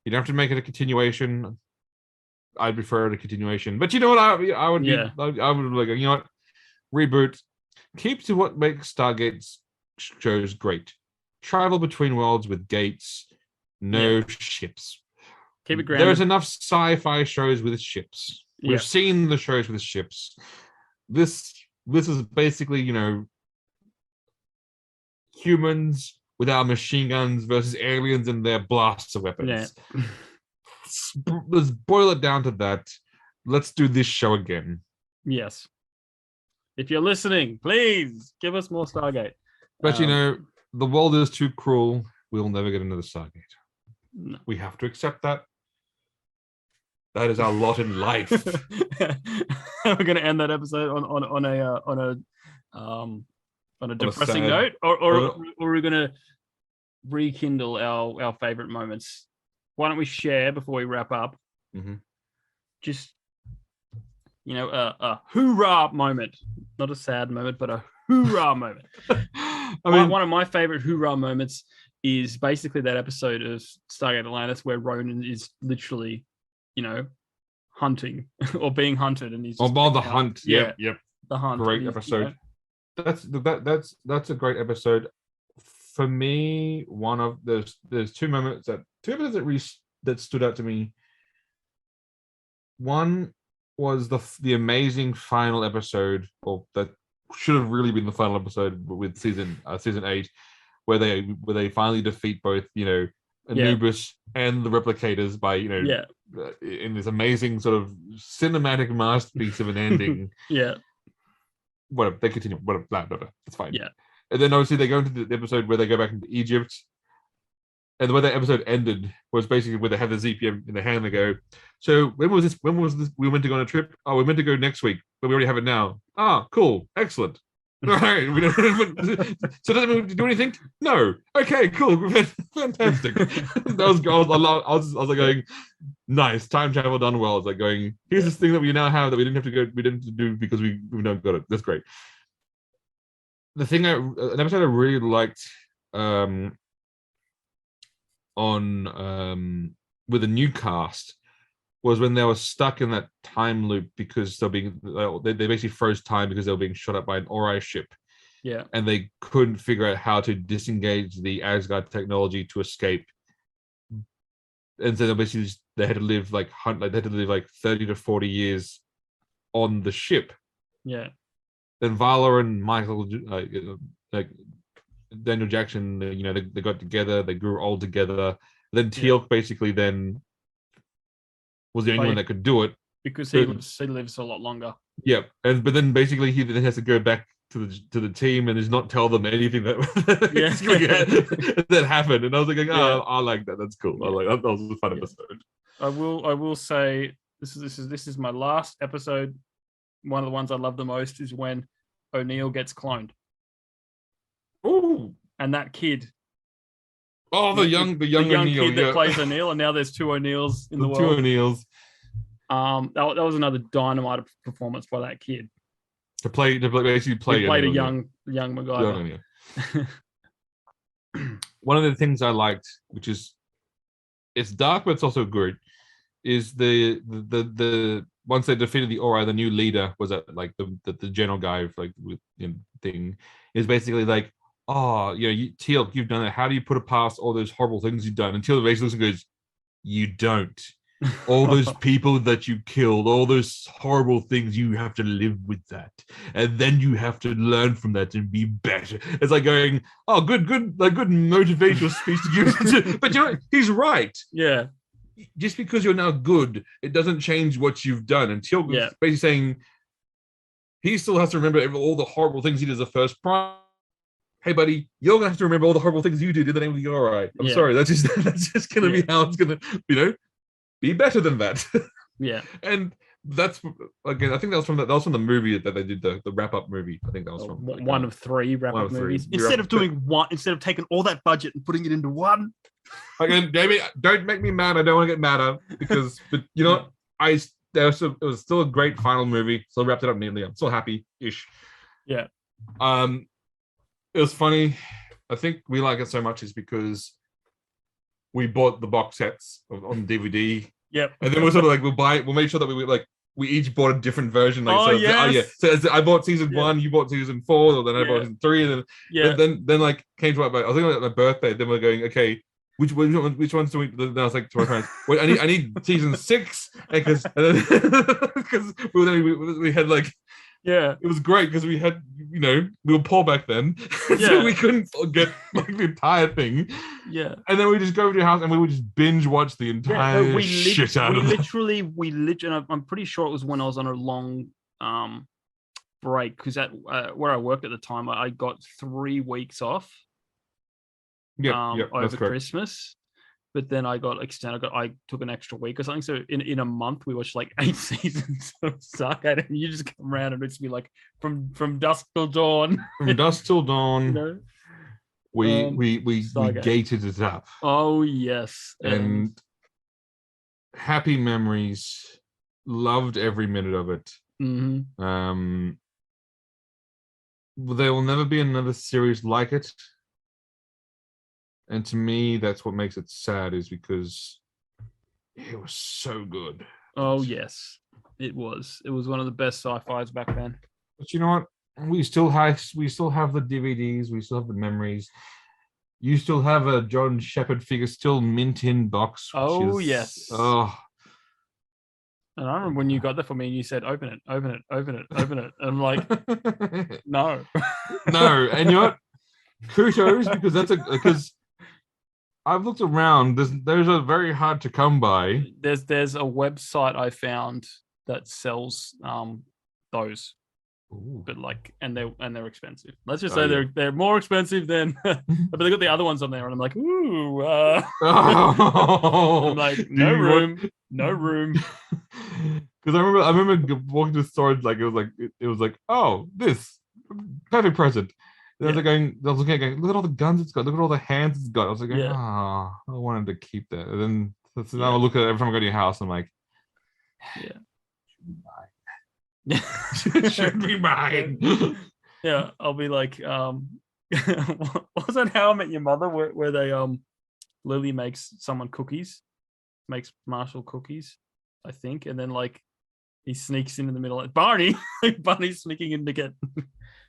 B: You don't have to make it a continuation. I'd prefer a continuation. But you know what? I would be like, you know what? Reboot. Keep to what makes Stargate shows great. Travel between worlds with gates, no ships.
A: Keep it grounded.
B: There's enough sci-fi shows with ships. We've seen the shows with ships. This is basically, humans with our machine guns versus aliens and their blaster weapons. Yeah. Let's boil it down to that. Let's do this show again.
A: Yes. If you're listening, please give us more Stargate.
B: But the world is too cruel. We'll never get another Stargate.
A: No.
B: We have to accept that. That is our lot in life.
A: We're going to end that episode on a depressing note, or we're going to rekindle our favorite moments. Why don't we share before we wrap up?
B: Mm-hmm.
A: Just a hoorah moment, not a sad moment, but a hoorah moment. One of my favorite hoorah moments is basically that episode of Stargate Atlantis where Ronan is literally, hunting or being hunted, and he's
B: the hunt. Yep.
A: The hunt.
B: Great episode. That's a great episode. For me, one of there's two episodes that stood out to me. One was the amazing final episode, or that should have really been the final episode with season 8, where they finally defeat both Anubis and the replicators by in this amazing sort of cinematic masterpiece of an ending.
A: Yeah.
B: whatever, they continue, whatever, blah, blah, blah. It's fine.
A: Yeah.
B: And then obviously they go into the episode where they go back into Egypt. And the way that episode ended was basically where they have the ZPM in their hand. They go, so when was this? When was this? We were meant to go on a trip. Oh, we're meant to go next week, but we already have it now. Ah, cool, excellent. All right. We don't, so does it do anything? No. Okay, cool, fantastic. That was I was like going, nice, time travel done well. It's like going, here's this thing that we now have that we didn't have to go, we didn't have to do because we've now got it. That's great. The thing, an episode I really liked. On with a new cast was when they were stuck in that time loop because they basically froze time because they were being shot up by an Ori ship.
A: Yeah.
B: And they couldn't figure out how to disengage the Asgard technology to escape. And so they had to live like 30 to 40 years on the ship.
A: Yeah.
B: Then Vala and Michael like Daniel Jackson, they got together, they grew old together. Then Teal'c basically then was the only one that could do it
A: because he lives a lot longer.
B: Yeah, but then basically he then has to go back to the team and does not tell them anything that that happened. And I was like, I like that. That's cool. I like that. That was a fun episode.
A: I will say this is my last episode. One of the ones I love the most is when O'Neill gets cloned.
B: Oh,
A: and that kid.
B: Oh, the young O'Neill,
A: kid that plays O'Neill, and now there's two O'Neills in the world.
B: Two O'Neills.
A: That was another dynamite performance by that kid.
B: To basically play.
A: He played a young MacGyver.
B: One of the things I liked, which is it's dark but it's also good, is the once they defeated the Ori, the new leader was like the general guy like with thing is basically like, oh, Teal'c, you've done it. How do you put it past all those horrible things you've done? And Teal'c basically looks and goes, you don't. All those people that you killed, all those horrible things, you have to live with that. And then you have to learn from that and be better. It's like going, oh, good motivational speech to give. But he's right.
A: Yeah.
B: Just because you're now good, it doesn't change what you've done. And Teal'c is basically saying he still has to remember all the horrible things he did as a first prime. Hey, buddy, you're gonna have to remember all the horrible things you did in the name of the Ori. I'm sorry, that's just gonna be how it's gonna, be better than that.
A: Yeah.
B: And that's again, I think that was from the movie that they did the wrap up movie. I think that was from
A: one of three wrap up movies. Instead of taking all that budget and putting it into one.
B: Again, Jamie, don't make me mad. I don't want to get madder because, but you know, it was still a great final movie. Still wrapped it up neatly. I'm still happy-ish.
A: Yeah.
B: It was funny. I think we like it so much is because we bought the box sets on DVD.
A: Yep.
B: And then we're sort of like, we'll make sure that we each bought a different version. Like, So I bought season 1, you bought season 4, then I bought season 3, and then like came to I was thinking about my birthday. Then we're going, okay, which ones do we? Then I was like to my parents, wait, I need season 6, because we had like.
A: Yeah,
B: it was great because we had, we were poor back then, so we couldn't get like the entire thing.
A: Yeah,
B: and then we just go over to your house and we would just binge watch the entire shit out of it.
A: We literally, I'm pretty sure it was when I was on a long break because at where I worked at the time, I got 3 weeks off. Over Christmas. But then I got extended. I took an extra week or something. So in a month, we watched like 8 seasons of Stargate. And you just come around and it's be like from dusk till dawn.
B: From dusk till dawn. We gated it up.
A: Oh yes,
B: and happy memories. Loved every minute of it.
A: Mm-hmm.
B: There will never be another series like it. And to me, that's what makes it sad, is because it was so good.
A: Oh yes, it was. It was one of the best sci-fis back then.
B: But you know what? We still have the DVDs. We still have the memories. You still have a John Shepard figure still mint in box.
A: Yes.
B: Oh.
A: And I remember when you got that for me, and you said, "Open it, open it, open it, open it." And I'm like, "No,
B: no." And you know what? Kudos, because I've looked around. Those are very hard to come by.
A: There's a website I found that sells those.
B: Ooh.
A: but like, and they're expensive. Let's just say they're more expensive than, but they got the other ones on there, and I'm like, ooh, I'm like, no room.
B: Because I remember walking to the store, like it was like, oh, this perfect present. And I was looking at going, look at all the guns it's got, look at all the hands it's got. I was like, I wanted to keep that. And then so now I look at it every time I go to your house, I'm like, should be mine.
A: Yeah, I'll be like, wasn't How I Met Your Mother where they Lily makes Marshall cookies, I think, and then like he sneaks in the middle. Barney's sneaking in to get.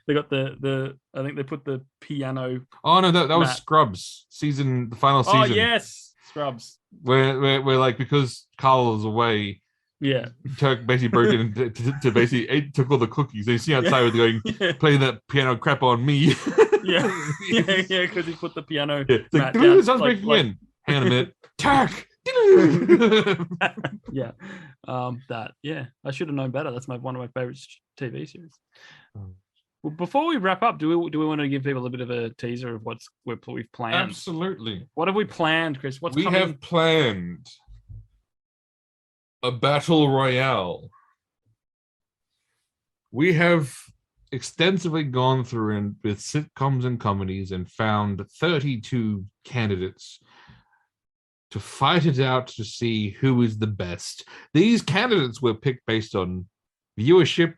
A: They got the I think they put the piano.
B: Oh no, that was Scrubs the final season.
A: Oh yes, Scrubs.
B: Where like because Carl was away.
A: Yeah,
B: Turk basically broke in to basically took all the cookies. They see outside with going playing that piano crap on me.
A: yeah, because he put the piano.
B: Yeah. It's like, down, sounds breaking in. Hang on a minute, Turk.
A: Yeah, that. Yeah, I should have known better. That's one of my favorite TV series. Well, before we wrap up, do we want to give people a bit of a teaser of we've planned?
B: Absolutely.
A: What have we planned, Chris?
B: We have planned a battle royale. We have extensively gone through and with sitcoms and comedies and found 32 candidates to fight it out to see who is the best. These candidates were picked based on viewership,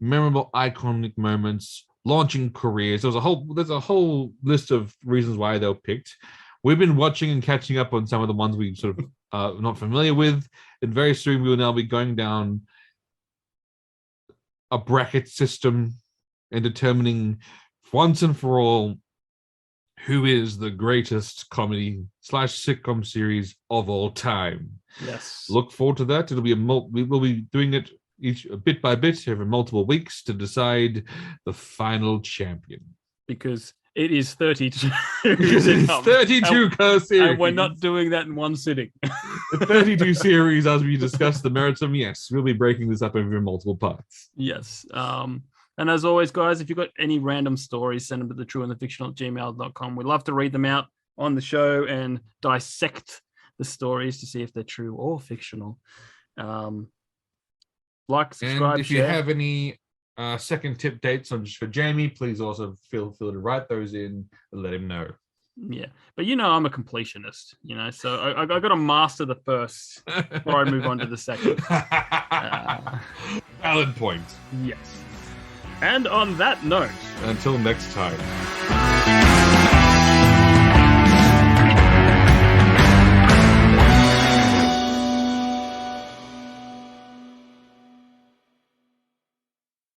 B: memorable iconic moments, launching careers. There's a whole list of reasons why they were picked. We've been watching and catching up on some of the ones we sort of not familiar with, and very soon we will now be going down a bracket system and determining once and for all who is the greatest comedy/sitcom series of all time.
A: Yes.
B: Look forward to that. It'll be we will be doing it each bit by bit over multiple weeks to decide the final champion.
A: Because it is 32.
B: Because it's 32 series.
A: And we're not doing that in one sitting.
B: The 32 series, as we discuss the merits of them, yes, we'll be breaking this up over multiple parts.
A: Yes. And as always, guys, if you've got any random stories, send them to thetrueandthefictional@gmail.com. We'd love to read them out on the show and dissect the stories to see if they're true or fictional. Like, subscribe,
B: and if you have any second tip dates on just for Jamie, please also feel free to write those in and let him know.
A: Yeah, but I'm a completionist, so I got to master the first before I move on to the second.
B: Valid point.
A: Yes. And on that note,
B: until next time.